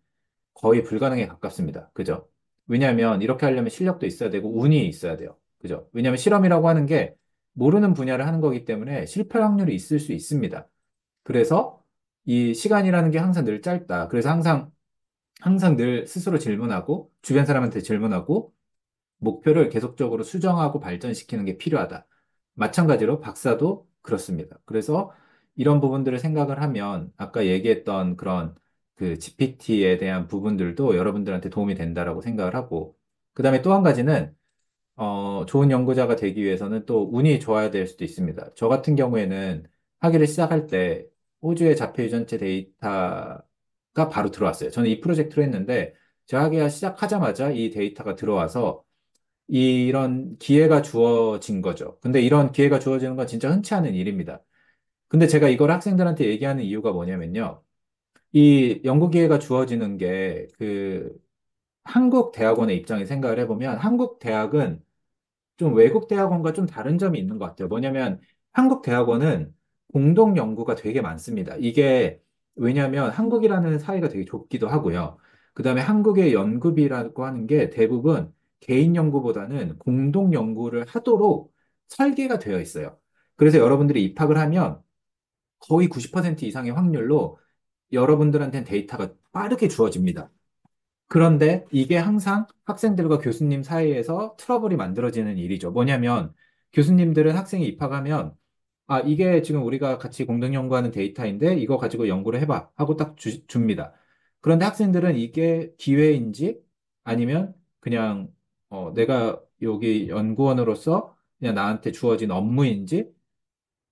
[SPEAKER 1] 거의 불가능에 가깝습니다. 그죠? 왜냐하면 이렇게 하려면 실력도 있어야 되고 운이 있어야 돼요. 그죠? 왜냐하면 실험이라고 하는 게 모르는 분야를 하는 거기 때문에 실패 확률이 있을 수 있습니다. 그래서 이 시간이라는 게 항상 늘 짧다. 그래서 항상 늘 스스로 질문하고 주변 사람한테 질문하고 목표를 계속적으로 수정하고 발전시키는 게 필요하다. 마찬가지로 박사도 그렇습니다. 그래서 이런 부분들을 생각을 하면 아까 얘기했던 그런 그 GPT에 대한 부분들도 여러분들한테 도움이 된다라고 생각을 하고 그다음에 또 한 가지는 좋은 연구자가 되기 위해서는 또 운이 좋아야 될 수도 있습니다. 저 같은 경우에는 학위를 시작할 때 호주의 자폐 유전체 데이터가 바로 들어왔어요. 저는 이 프로젝트를 했는데 제가 학위가 시작하자마자 이 데이터가 들어와서 이런 기회가 주어진 거죠. 근데 이런 기회가 주어지는 건 진짜 흔치 않은 일입니다. 근데 제가 이걸 학생들한테 얘기하는 이유가 뭐냐면요. 이 연구 기회가 주어지는 게 한국 대학원의 입장에 생각을 해보면 한국 대학은 좀 외국 대학원과 좀 다른 점이 있는 것 같아요. 뭐냐면 한국 대학원은 공동 연구가 되게 많습니다. 이게 왜냐하면 한국이라는 사회가 되게 좁기도 하고요. 그다음에 한국의 연구비라고 하는 게 대부분 개인 연구보다는 공동 연구를 하도록 설계가 되어 있어요. 그래서 여러분들이 입학을 하면 거의 90% 이상의 확률로 여러분들한테는 데이터가 빠르게 주어집니다. 그런데 이게 항상 학생들과 교수님 사이에서 트러블이 만들어지는 일이죠. 뭐냐면 교수님들은 학생이 입학하면 아, 이게 지금 우리가 같이 공동 연구하는 데이터인데 이거 가지고 연구를 해봐 하고 딱 줍니다. 그런데 학생들은 이게 기회인지 아니면 그냥 내가 여기 연구원으로서 그냥 나한테 주어진 업무인지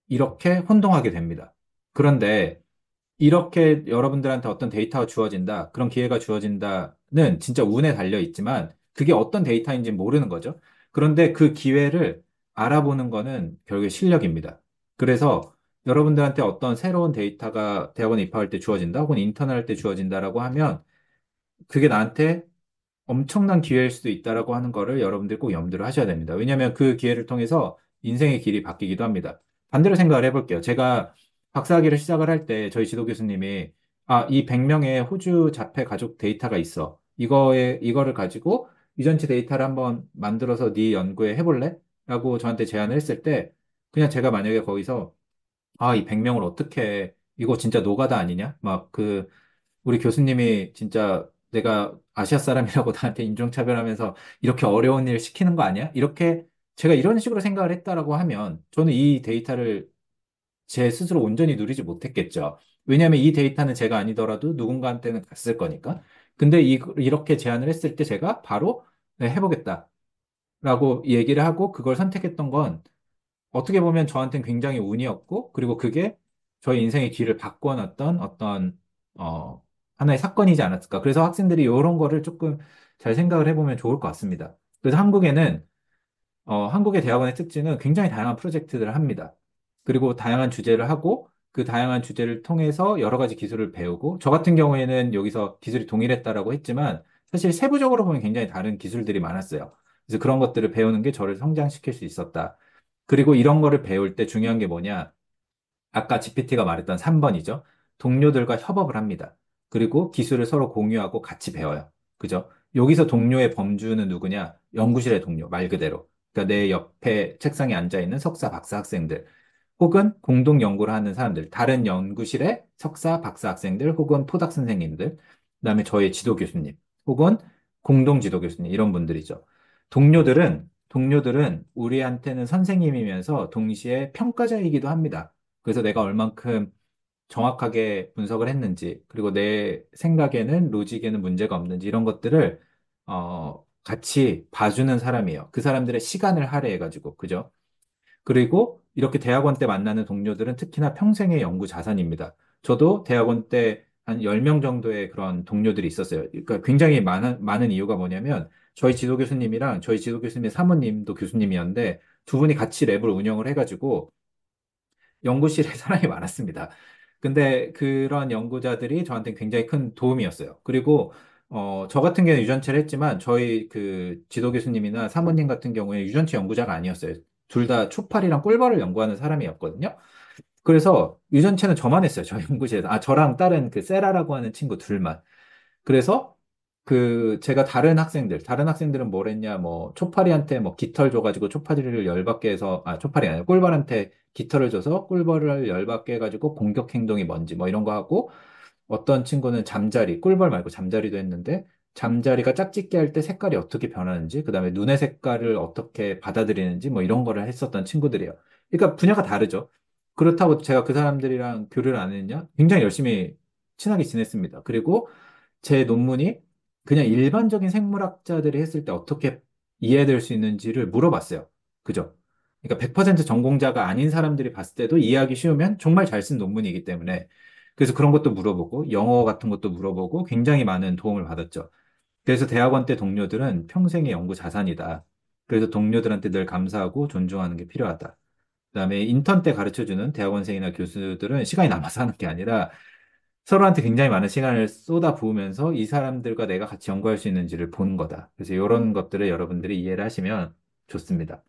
[SPEAKER 1] 이렇게 혼동하게 됩니다. 그런데 이렇게 여러분들한테 어떤 데이터가 주어진다, 그런 기회가 주어진다는 진짜 운에 달려 있지만 그게 어떤 데이터인지 모르는 거죠. 그런데 그 기회를 알아보는 거는 결국에 실력입니다. 그래서 여러분들한테 어떤 새로운 데이터가 대학원에 입학할 때 주어진다, 혹은 인턴을 할 때 주어진다라고 하면 그게 나한테 엄청난 기회일 수도 있다라고 하는 거를 여러분들 꼭 염두를 하셔야 됩니다. 왜냐하면 그 기회를 통해서 인생의 길이 바뀌기도 합니다. 반대로 생각을 해볼게요. 제가 박사학위를 시작을 할 때 저희 지도 교수님이 이 100명의 호주 자폐 가족 데이터가 있어. 이거를 가지고 유전치 데이터를 한번 만들어서 네 연구에 해볼래? 라고 저한테 제안을 했을 때 그냥 제가 만약에 거기서 이 100명을 어떻게 해? 이거 진짜 노가다 아니냐? 우리 교수님이 진짜 내가 아시아 사람이라고 나한테 인종차별하면서 이렇게 어려운 일 시키는 거 아니야? 이렇게 제가 이런 식으로 생각을 했다라고 하면 저는 이 데이터를 제 스스로 온전히 누리지 못했겠죠. 왜냐하면 이 데이터는 제가 아니더라도 누군가한테는 갔을 거니까. 근데 이렇게 제안을 했을 때 제가 바로 네, 해보겠다라고 얘기를 하고 그걸 선택했던 건 어떻게 보면 저한테는 굉장히 운이었고, 그리고 그게 저의 인생의 길을 바꿔놨던 어떤, 하나의 사건이지 않았을까. 그래서 학생들이 이런 거를 조금 잘 생각을 해보면 좋을 것 같습니다. 그래서 한국의 대학원의 특징은 굉장히 다양한 프로젝트들을 합니다. 그리고 다양한 주제를 하고, 그 다양한 주제를 통해서 여러 가지 기술을 배우고, 저 같은 경우에는 여기서 기술이 동일했다라고 했지만, 사실 세부적으로 보면 굉장히 다른 기술들이 많았어요. 그래서 그런 것들을 배우는 게 저를 성장시킬 수 있었다. 그리고 이런 거를 배울 때 중요한 게 뭐냐? 아까 GPT가 말했던 3번이죠. 동료들과 협업을 합니다. 그리고 기술을 서로 공유하고 같이 배워요. 그죠? 여기서 동료의 범주는 누구냐? 연구실의 동료, 말 그대로. 그러니까 내 옆에 책상에 앉아 있는 석사, 박사 학생들, 혹은 공동 연구를 하는 사람들, 다른 연구실의 석사, 박사 학생들, 혹은 포닥 선생님들, 그다음에 저의 지도 교수님, 혹은 공동 지도 교수님, 이런 분들이죠. 동료들은 우리한테는 선생님이면서 동시에 평가자이기도 합니다. 그래서 내가 얼만큼 정확하게 분석을 했는지, 그리고 내 생각에는 로직에는 문제가 없는지 이런 것들을 같이 봐주는 사람이에요. 그 사람들의 시간을 할애해가지고, 그죠? 그리고 이렇게 대학원 때 만나는 동료들은 특히나 평생의 연구 자산입니다. 저도 대학원 때 한 10명 정도의 그런 동료들이 있었어요. 그러니까 굉장히 많은 이유가 뭐냐면 저희 지도 교수님이랑 저희 지도 교수님의 사모님도 교수님이었는데 두 분이 같이 랩을 운영을 해가지고 연구실에 사람이 많았습니다. 근데 그런 연구자들이 저한테 굉장히 큰 도움이었어요. 그리고 저 같은 경우는 유전체를 했지만 저희 그 지도 교수님이나 사모님 같은 경우에 유전체 연구자가 아니었어요. 둘 다 초파리랑 꿀벌을 연구하는 사람이었거든요. 그래서 유전체는 저만 했어요. 저희 연구실에서. 저랑 다른 그 세라라고 하는 친구 둘만. 그래서 제가 다른 학생들은 뭘 했냐, 뭐, 초파리한테 뭐 깃털 줘가지고 초파리를 열받게 해서, 초파리 아니라 꿀벌한테 깃털을 줘서 꿀벌을 열받게 해가지고 공격 행동이 뭔지 뭐 이런 거 하고, 어떤 친구는 꿀벌 말고 잠자리도 했는데, 잠자리가 짝짓기 할 때 색깔이 어떻게 변하는지, 그 다음에 눈의 색깔을 어떻게 받아들이는지, 뭐 이런 거를 했었던 친구들이에요. 그러니까 분야가 다르죠. 그렇다고 제가 그 사람들이랑 교류를 안 했냐? 굉장히 열심히 친하게 지냈습니다. 그리고 제 논문이 그냥 일반적인 생물학자들이 했을 때 어떻게 이해될 수 있는지를 물어봤어요. 그죠? 그러니까 100% 전공자가 아닌 사람들이 봤을 때도 이해하기 쉬우면 정말 잘 쓴 논문이기 때문에 그래서 그런 것도 물어보고 영어 같은 것도 물어보고 굉장히 많은 도움을 받았죠. 그래서 대학원 때 동료들은 평생의 연구 자산이다. 그래서 동료들한테 늘 감사하고 존중하는 게 필요하다. 그다음에 인턴 때 가르쳐주는 대학원생이나 교수들은 시간이 남아서 하는 게 아니라 서로한테 굉장히 많은 시간을 쏟아 부으면서 이 사람들과 내가 같이 연구할 수 있는지를 보는 거다. 그래서 이런 것들을 여러분들이 이해를 하시면 좋습니다.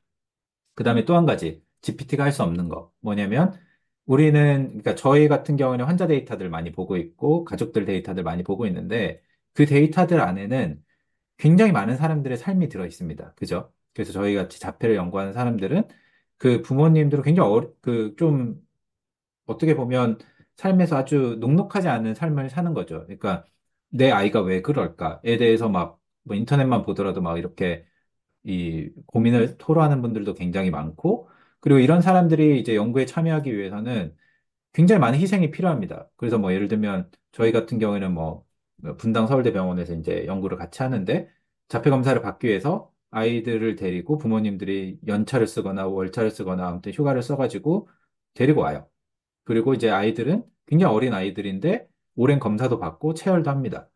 [SPEAKER 1] 그 다음에 또 한 가지, GPT가 할 수 없는 거. 뭐냐면, 그러니까 저희 같은 경우는 환자 데이터들 많이 보고 있고, 가족들 데이터들 많이 보고 있는데, 그 데이터들 안에는 굉장히 많은 사람들의 삶이 들어 있습니다. 그죠? 그래서 저희 같이 자폐를 연구하는 사람들은 그 부모님들은 굉장히 좀, 어떻게 보면 삶에서 아주 녹록하지 않은 삶을 사는 거죠. 그러니까 내 아이가 왜 그럴까에 대해서 막, 뭐 인터넷만 보더라도 막 이렇게 이 고민을 토로하는 분들도 굉장히 많고, 그리고 이런 사람들이 이제 연구에 참여하기 위해서는 굉장히 많은 희생이 필요합니다. 그래서 뭐 예를 들면 저희 같은 경우에는 뭐 분당 서울대병원에서 이제 연구를 같이 하는데, 자폐 검사를 받기 위해서 아이들을 데리고 부모님들이 연차를 쓰거나 월차를 쓰거나 아무튼 휴가를 써가지고 데리고 와요. 그리고 이제 아이들은 굉장히 어린 아이들인데 오랜 검사도 받고 체열도 합니다.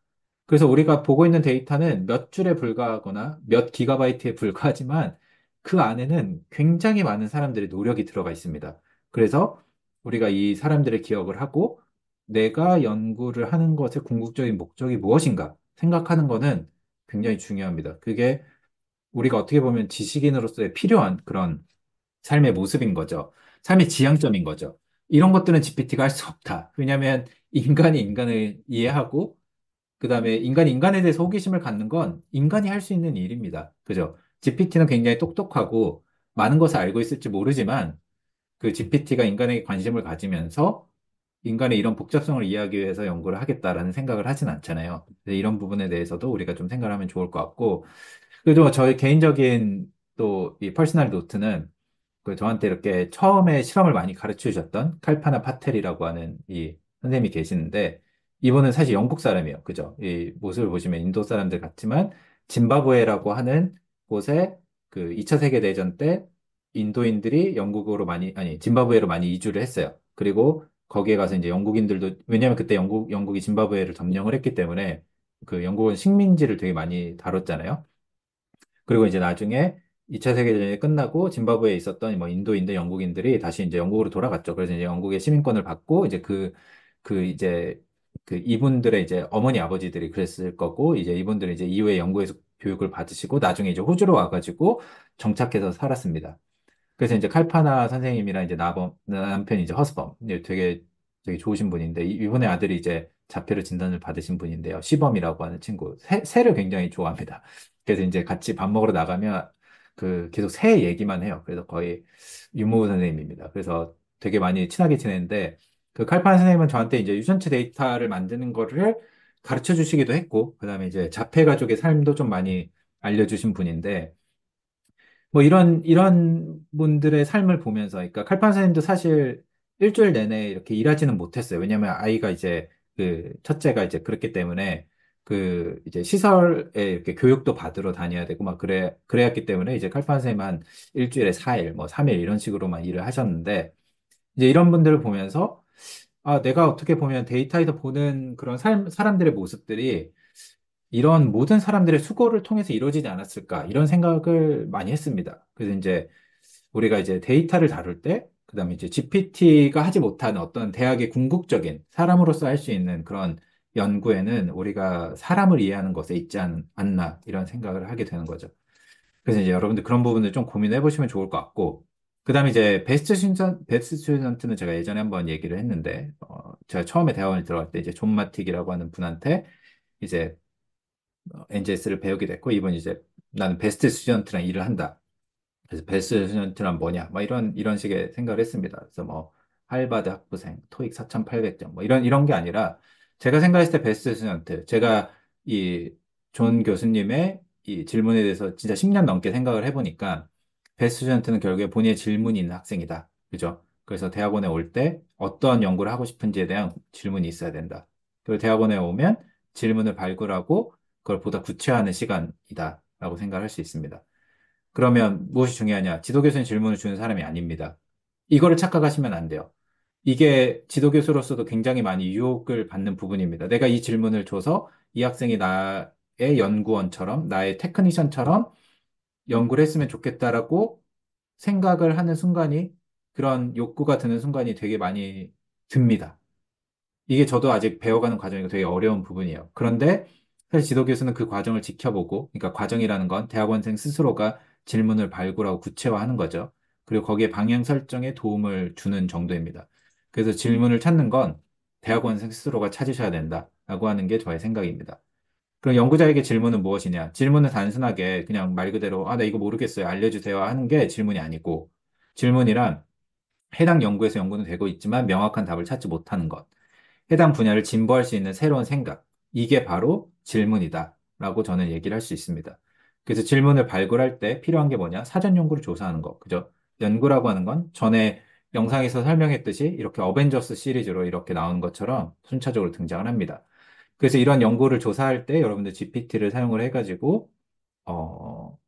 [SPEAKER 1] 그래서 우리가 보고 있는 데이터는 몇 줄에 불과하거나 몇 기가바이트에 불과하지만 그 안에는 굉장히 많은 사람들의 노력이 들어가 있습니다. 그래서 우리가 이 사람들의 기억을 하고 내가 연구를 하는 것의 궁극적인 목적이 무엇인가 생각하는 거는 굉장히 중요합니다. 그게 우리가 어떻게 보면 지식인으로서의 필요한 그런 삶의 모습인 거죠. 삶의 지향점인 거죠. 이런 것들은 GPT가 할 수 없다. 왜냐하면 인간이 인간을 이해하고 그다음에 인간이 인간에 대해서 호기심을 갖는 건 인간이 할 수 있는 일입니다. 그죠? GPT는 굉장히 똑똑하고 많은 것을 알고 있을지 모르지만 그 GPT가 인간에게 관심을 가지면서 인간의 이런 복잡성을 이해하기 위해서 연구를 하겠다라는 생각을 하진 않잖아요. 그래서 이런 부분에 대해서도 우리가 좀 생각을 하면 좋을 것 같고, 그리고 저희 개인적인 또 이 퍼스널 노트는 그 저한테 이렇게 처음에 실험을 많이 가르쳐 주셨던 칼파나 파텔이라고 하는 이 선생님이 계시는데, 이분은 사실 영국 사람이에요. 그죠? 이 모습을 보시면 인도 사람들 같지만 짐바브웨라고 하는 곳에 그 2차 세계대전 때 인도인들이 영국으로 많이, 아니, 짐바브웨로 많이 이주를 했어요. 그리고 거기에 가서 이제 영국인들도, 왜냐하면 그때 영국이 짐바브웨를 점령을 했기 때문에 그 영국은 식민지를 되게 많이 다뤘잖아요. 그리고 이제 나중에 2차 세계대전이 끝나고 짐바브웨에 있었던 뭐 인도인들, 영국인들이 다시 이제 영국으로 돌아갔죠. 그래서 이제 영국의 시민권을 받고 이제 이제 그 이분들의 이제 어머니 아버지들이 그랬을 거고, 이제 이분들은 이제 이후에 영국에서 교육을 받으시고 나중에 이제 호주로 와가지고 정착해서 살았습니다. 그래서 이제 칼파나 선생님이랑 이제 남편이 이제 허스범, 이제 되게 좋으신 분인데, 이분의 아들이 이제 자폐로 진단을 받으신 분인데요. 시범이라고 하는 친구. 새를 굉장히 좋아합니다. 그래서 이제 같이 밥 먹으러 나가면 그 계속 새 얘기만 해요. 그래서 거의 유무 선생님입니다. 그래서 되게 많이 친하게 지내는데, 그 칼파나 선생님은 저한테 이제 유전체 데이터를 만드는 거를 가르쳐 주시기도 했고, 그다음에 이제 자폐 가족의 삶도 좀 많이 알려주신 분인데, 뭐 이런 분들의 삶을 보면서, 그러니까 칼판 선생님도 사실 일주일 내내 이렇게 일하지는 못했어요. 왜냐면 아이가 이제 그 첫째가 이제 그렇기 때문에 그 이제 시설에 이렇게 교육도 받으러 다녀야 되고 막 그래왔기 때문에 이제 칼판 선생님 한 일주일에 4일, 뭐 3일 이런 식으로만 일을 하셨는데, 이제 이런 분들을 보면서 아, 내가 어떻게 보면 데이터에서 보는 그런 사람들의 모습들이 이런 모든 사람들의 수고를 통해서 이루어지지 않았을까, 이런 생각을 많이 했습니다. 그래서 이제 우리가 이제 데이터를 다룰 때, 그다음에 이제 GPT가 하지 못하는 어떤 대학의 궁극적인 사람으로서 할 수 있는 그런 연구에는 우리가 사람을 이해하는 것에 있지 않나, 이런 생각을 하게 되는 거죠. 그래서 이제 여러분들 그런 부분을 좀 고민해 보시면 좋을 것 같고, 그다음에 이제 베스트 스튜던트는 제가 예전에 한번 얘기를 했는데, 제가 처음에 대학원에 들어갈 때 이제 존 마틱이라고 하는 분한테 이제 NGS를 배우게 됐고, 이번 이제 나는 베스트 스튜던트랑 일을 한다. 그래서 베스트 스튜던트란 뭐냐? 막 이런 식의 생각을 했습니다. 그래서 뭐 할바드 학부생, 토익 4,800점, 뭐 이런 게 아니라, 제가 생각했을 때 베스트 스튜던트, 제가 이 존 교수님의 이 질문에 대해서 진짜 10년 넘게 생각을 해보니까, 베스트 스튜던트는 결국에 본인의 질문이 있는 학생이다. 그죠? 그래서 대학원에 올 때 어떤 연구를 하고 싶은지에 대한 질문이 있어야 된다. 그리고 대학원에 오면 질문을 발굴하고 그걸 보다 구체화하는 시간이다 라고 생각할 수 있습니다. 그러면 무엇이 중요하냐? 지도교수는 질문을 주는 사람이 아닙니다. 이거를 착각하시면 안 돼요. 이게 지도교수로서도 굉장히 많이 유혹을 받는 부분입니다. 내가 이 질문을 줘서 이 학생이 나의 연구원처럼, 나의 테크니션처럼 연구를 했으면 좋겠다라고 생각을 하는 순간이, 그런 욕구가 드는 순간이 되게 많이 듭니다. 이게 저도 아직 배워가는 과정이고 되게 어려운 부분이에요. 그런데 사실 지도 교수는 그 과정을 지켜보고, 그러니까 과정이라는 건 대학원생 스스로가 질문을 발굴하고 구체화하는 거죠. 그리고 거기에 방향 설정에 도움을 주는 정도입니다. 그래서 질문을 찾는 건 대학원생 스스로가 찾으셔야 된다라고 하는 게 저의 생각입니다. 그럼 연구자에게 질문은 무엇이냐? 질문은 단순하게 그냥 말 그대로, 아, 나 이거 모르겠어요. 알려주세요. 하는 게 질문이 아니고, 질문이란 해당 연구에서 연구는 되고 있지만 명확한 답을 찾지 못하는 것. 해당 분야를 진보할 수 있는 새로운 생각. 이게 바로 질문이다. 라고 저는 얘기를 할 수 있습니다. 그래서 질문을 발굴할 때 필요한 게 뭐냐? 사전 연구를 조사하는 거. 그죠? 연구라고 하는 건 전에 영상에서 설명했듯이 이렇게 어벤져스 시리즈로 이렇게 나오는 것처럼 순차적으로 등장을 합니다. 그래서 이런 연구를 조사할 때 여러분들 GPT를 사용을 해가지고, 어,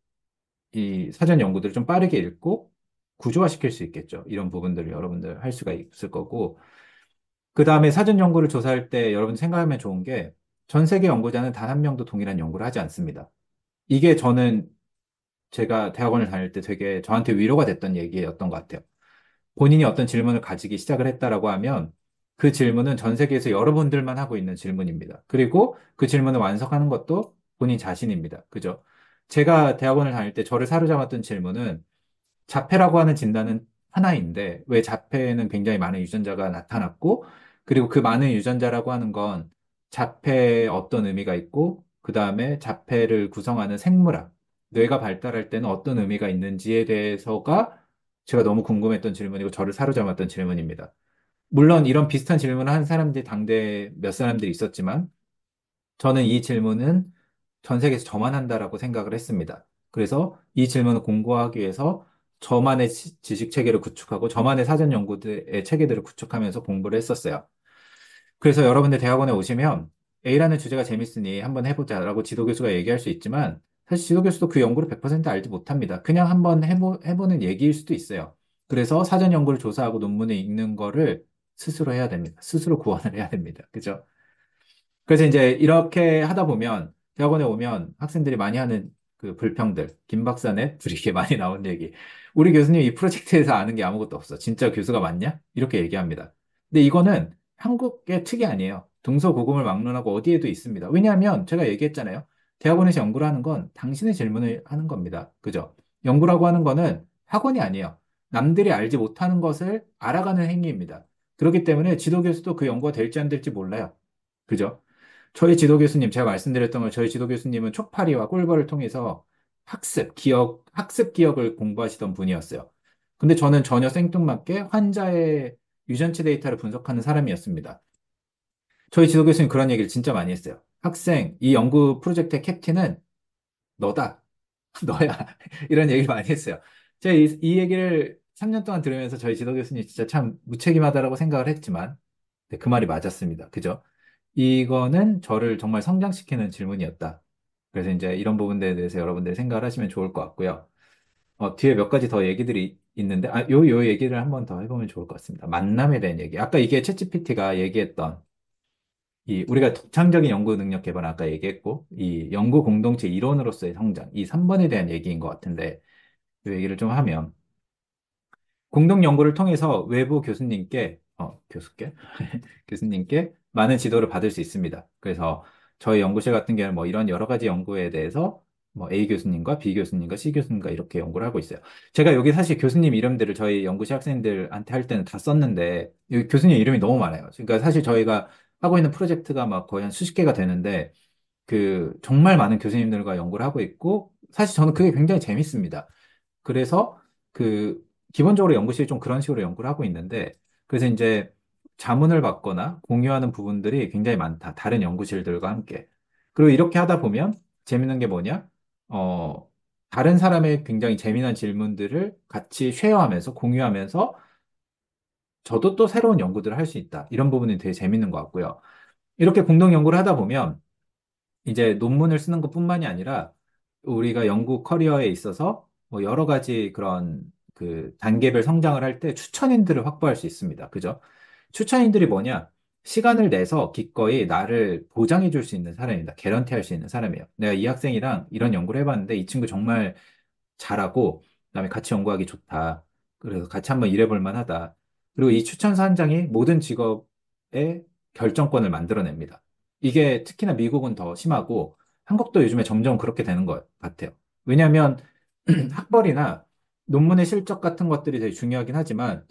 [SPEAKER 1] 이 사전 연구들을 좀 빠르게 읽고 구조화시킬 수 있겠죠. 이런 부분들을 여러분들 할 수가 있을 거고, 그 다음에 사전 연구를 조사할 때 여러분 생각하면 좋은 게 전 세계 연구자는 단 한 명도 동일한 연구를 하지 않습니다. 이게 저는 제가 대학원을 다닐 때 되게 저한테 위로가 됐던 얘기였던 것 같아요. 본인이 어떤 질문을 가지기 시작을 했다라고 하면 그 질문은 전 세계에서 여러분들만 하고 있는 질문입니다. 그리고 그 질문을 완성하는 것도 본인 자신입니다. 그죠? 제가 대학원을 다닐 때 저를 사로잡았던 질문은 자폐라고 하는 진단은 하나인데 왜 자폐에는 굉장히 많은 유전자가 나타났고 그리고 그 많은 유전자라고 하는 건 자폐에 어떤 의미가 있고 그 다음에 자폐를 구성하는 생물학, 뇌가 발달할 때는 어떤 의미가 있는지에 대해서가 제가 너무 궁금했던 질문이고 저를 사로잡았던 질문입니다. 물론 이런 비슷한 질문을 한 사람들이 당대에 몇 사람들이 있었지만 저는 이 질문은 전 세계에서 저만 한다라고 생각을 했습니다. 그래서 이 질문을 공부하기 위해서 저만의 지식 체계를 구축하고 저만의 사전 연구들의 체계들을 구축하면서 공부를 했었어요. 그래서 여러분들 대학원에 오시면 A라는 주제가 재밌으니 한번 해보자라고 지도 교수가 얘기할 수 있지만 사실 지도 교수도 그 연구를 100% 알지 못합니다. 그냥 한번 해보는 얘기일 수도 있어요. 그래서 사전 연구를 조사하고 논문을 읽는 거를 스스로 해야 됩니다. 스스로 구원을 해야 됩니다. 그죠? 그래서 이제 이렇게 하다 보면 대학원에 오면 학생들이 많이 하는 그 불평들, 김 박사네 불이게 많이 나온 얘기. 우리 교수님 이 프로젝트에서 아는 게 아무것도 없어. 진짜 교수가 맞냐? 이렇게 얘기합니다. 근데 이거는 한국의 특이 아니에요. 동서고금을 막론하고 어디에도 있습니다. 왜냐하면 제가 얘기했잖아요. 대학원에서 연구를 하는 건 당신의 질문을 하는 겁니다. 그죠? 연구라고 하는 거는 학원이 아니에요. 남들이 알지 못하는 것을 알아가는 행위입니다. 그렇기 때문에 지도 교수도 그 연구가 될지 안 될지 몰라요. 그죠? 저희 지도 교수님, 제가 말씀드렸던 건 저희 지도 교수님은 초파리와 꿀벌을 통해서 학습 기억을 공부하시던 분이었어요. 근데 저는 전혀 생뚱맞게 환자의 유전체 데이터를 분석하는 사람이었습니다. 저희 지도 교수님 그런 얘기를 진짜 많이 했어요. 학생, 이 연구 프로젝트의 캡틴은 너다. 너야. 이런 얘기를 많이 했어요. 제가 이 얘기를 3년 동안 들으면서 저희 지도 교수님 진짜 참 무책임하다라고 생각을 했지만, 네, 그 말이 맞았습니다. 그죠? 이거는 저를 정말 성장시키는 질문이었다. 그래서 이제 이런 부분들에 대해서 여러분들 생각을 하시면 좋을 것 같고요. 뒤에 몇 가지 더 얘기들이 있는데, 요 얘기를 한번 더 해보면 좋을 것 같습니다. 만남에 대한 얘기. 아까 이게 챗GPT가 얘기했던 우리가 독창적인 연구 능력 개발 아까 얘기했고, 이 연구 공동체 일원으로서의 성장, 이 3번에 대한 얘기인 것 같은데, 이 얘기를 좀 하면, 공동 연구를 통해서 외부 교수님께, 교수께? 교수님께 많은 지도를 받을 수 있습니다. 그래서 저희 연구실 같은 경우는 뭐 이런 여러 가지 연구에 대해서 뭐 A 교수님과 B 교수님과 C 교수님과 이렇게 연구를 하고 있어요. 제가 여기 사실 교수님 이름들을 저희 연구실 학생들한테 할 때는 다 썼는데, 여기 교수님 이름이 너무 많아요. 그러니까 사실 저희가 하고 있는 프로젝트가 막 거의 한 수십 개가 되는데, 정말 많은 교수님들과 연구를 하고 있고, 사실 저는 그게 굉장히 재밌습니다. 그래서 그 기본적으로 연구실이 좀 그런 식으로 연구를 하고 있는데 그래서 이제 자문을 받거나 공유하는 부분들이 굉장히 많다. 다른 연구실들과 함께. 그리고 이렇게 하다 보면 재밌는 게 뭐냐? 어, 다른 사람의 굉장히 재미난 질문들을 같이 쉐어하면서 공유하면서 저도 또 새로운 연구들을 할 수 있다. 이런 부분이 되게 재밌는 것 같고요. 이렇게 공동 연구를 하다 보면 이제 논문을 쓰는 것뿐만이 아니라 우리가 연구 커리어에 있어서 뭐 여러 가지 그런 그 단계별 성장을 할 때 추천인들을 확보할 수 있습니다. 그죠? 추천인들이 뭐냐? 시간을 내서 기꺼이 나를 보장해 줄 수 있는 사람입니다. 개런티 할 수 있는 사람이에요. 내가 이 학생이랑 이런 연구를 해봤는데 이 친구 정말 잘하고 그다음에 같이 연구하기 좋다. 그래서 같이 한번 일해볼 만하다. 그리고 이 추천서 한 장이 모든 직업의 결정권을 만들어냅니다. 이게 특히나 미국은 더 심하고 한국도 요즘에 점점 그렇게 되는 것 같아요. 왜냐하면 학벌이나 논문의 실적 같은 것들이 되게 중요하긴 하지만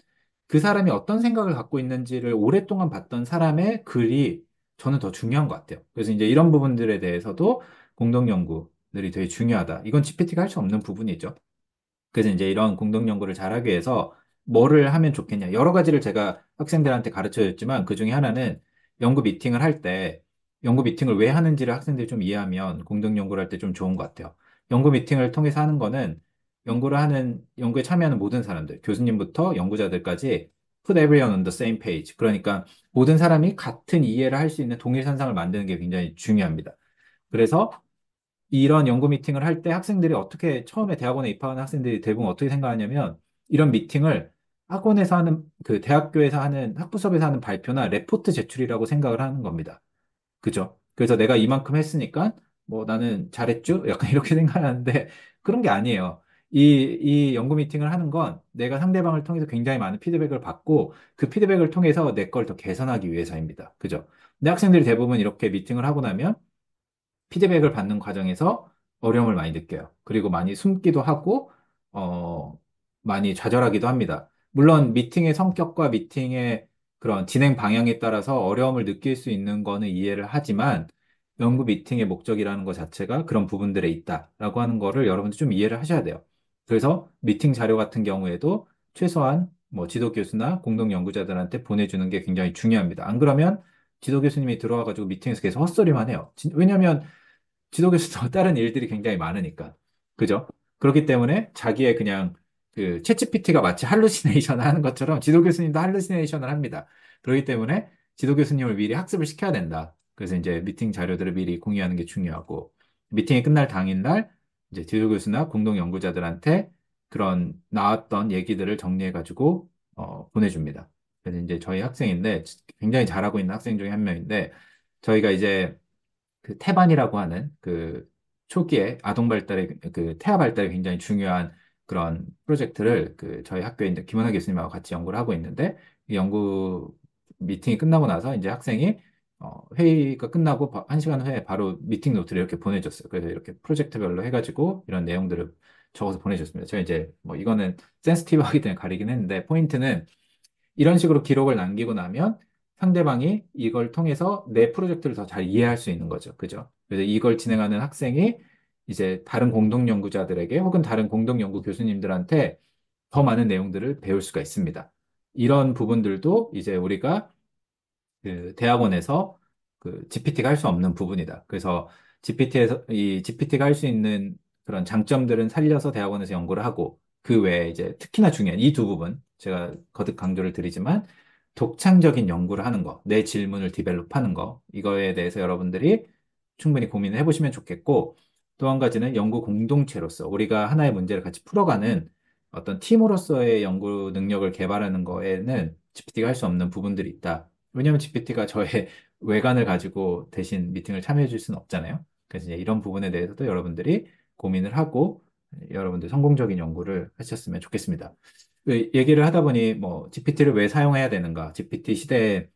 [SPEAKER 1] 그 사람이 어떤 생각을 갖고 있는지를 오랫동안 봤던 사람의 글이 저는 더 중요한 것 같아요. 그래서 이제 이런 부분들에 대해서도 공동 연구들이 되게 중요하다. 이건 GPT가 할 수 없는 부분이죠. 그래서 이제 이런 공동 연구를 잘하기 위해서 뭐를 하면 좋겠냐. 여러 가지를 제가 학생들한테 가르쳐 줬지만 그 중에 하나는 연구 미팅을 할 때 연구 미팅을 왜 하는지를 학생들이 좀 이해하면 공동 연구를 할 때 좀 좋은 것 같아요. 연구 미팅을 통해서 하는 거는 연구에 참여하는 모든 사람들, 교수님부터 연구자들까지 put everyone on the same page. 그러니까 모든 사람이 같은 이해를 할 수 있는 동일선상을 만드는 게 굉장히 중요합니다. 그래서 이런 연구 미팅을 할 때 학생들이 어떻게 처음에 대학원에 입학하는 학생들이 대부분 어떻게 생각하냐면 이런 미팅을 학원에서 하는 그 대학교에서 하는 학부 수업에서 하는 발표나 레포트 제출이라고 생각을 하는 겁니다. 그죠? 그래서 내가 이만큼 했으니까 뭐 나는 잘했죠? 약간 이렇게 생각하는데 그런 게 아니에요. 이 연구 미팅을 하는 건 내가 상대방을 통해서 굉장히 많은 피드백을 받고 그 피드백을 통해서 내 걸 더 개선하기 위해서입니다. 그죠? 근데 학생들이 대부분 이렇게 미팅을 하고 나면 피드백을 받는 과정에서 어려움을 많이 느껴요. 그리고 많이 숨기도 하고, 어, 많이 좌절하기도 합니다. 물론 미팅의 성격과 미팅의 그런 진행 방향에 따라서 어려움을 느낄 수 있는 거는 이해를 하지만 연구 미팅의 목적이라는 것 자체가 그런 부분들에 있다라고 하는 거를 여러분들 좀 이해를 하셔야 돼요. 그래서 미팅 자료 같은 경우에도 최소한 뭐 지도 교수나 공동 연구자들한테 보내주는 게 굉장히 중요합니다. 안 그러면 지도 교수님이 들어와가지고 미팅에서 계속 헛소리만 해요. 왜냐면 지도교수도 다른 일들이 굉장히 많으니까. 그죠? 그렇기 때문에 자기의 그냥 그 챗GPT가 마치 할루시네이션을 하는 것처럼 지도 교수님도 할루시네이션을 합니다. 그렇기 때문에 지도 교수님을 미리 학습을 시켜야 된다. 그래서 이제 미팅 자료들을 미리 공유하는 게 중요하고 미팅이 끝날 당일날 이제 지도 교수나 공동 연구자들한테 그런 나왔던 얘기들을 정리해가지고 보내줍니다. 그래서 이제 저희 학생인데 굉장히 잘하고 있는 학생 중에 한 명인데 저희가 이제 그 태반이라고 하는 그 초기에 아동 발달에 그 태아 발달에 굉장히 중요한 그런 프로젝트를 그 저희 학교에 이제 김원하 교수님하고 같이 연구를 하고 있는데 이 연구 미팅이 끝나고 나서 이제 학생이 회의가 끝나고 한 시간 후에 바로 미팅 노트를 이렇게 보내줬어요. 그래서 이렇게 프로젝트별로 해가지고 이런 내용들을 적어서 보내줬습니다. 제가 이제 뭐 이거는 센스티브하기 때문에 가리긴 했는데 포인트는 이런 식으로 기록을 남기고 나면 상대방이 이걸 통해서 내 프로젝트를 더 잘 이해할 수 있는 거죠. 그죠? 그래서 이걸 진행하는 학생이 이제 다른 공동 연구자들에게 혹은 다른 공동 연구 교수님들한테 더 많은 내용들을 배울 수가 있습니다. 이런 부분들도 이제 우리가 그 대학원에서 그 GPT가 할 수 없는 부분이다. 그래서 이 GPT가 할 수 있는 그런 장점들은 살려서 대학원에서 연구를 하고 그 외에 이제 특히나 중요한 이 두 부분 제가 거듭 강조를 드리지만 독창적인 연구를 하는 거, 내 질문을 디벨롭하는 거 이거에 대해서 여러분들이 충분히 고민을 해보시면 좋겠고 또 한 가지는 연구 공동체로서 우리가 하나의 문제를 같이 풀어가는 어떤 팀으로서의 연구 능력을 개발하는 거에는 GPT가 할 수 없는 부분들이 있다. 왜냐하면 GPT가 저의 외관을 가지고 대신 미팅을 참여해 줄 수는 없잖아요. 그래서 이제 이런 부분에 대해서도 여러분들이 고민을 하고 여러분들 성공적인 연구를 하셨으면 좋겠습니다. 그 얘기를 하다 보니 뭐 GPT를 왜 사용해야 되는가, GPT 시대에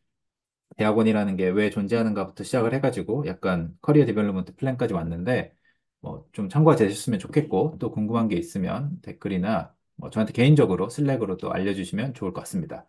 [SPEAKER 1] 대학원이라는 게 왜 존재하는가부터 시작을 해가지고 약간 커리어 디벨롭먼트 플랜까지 왔는데 뭐 좀 참고가 되셨으면 좋겠고 또 궁금한 게 있으면 댓글이나 뭐 저한테 개인적으로 슬랙으로 또 알려주시면 좋을 것 같습니다.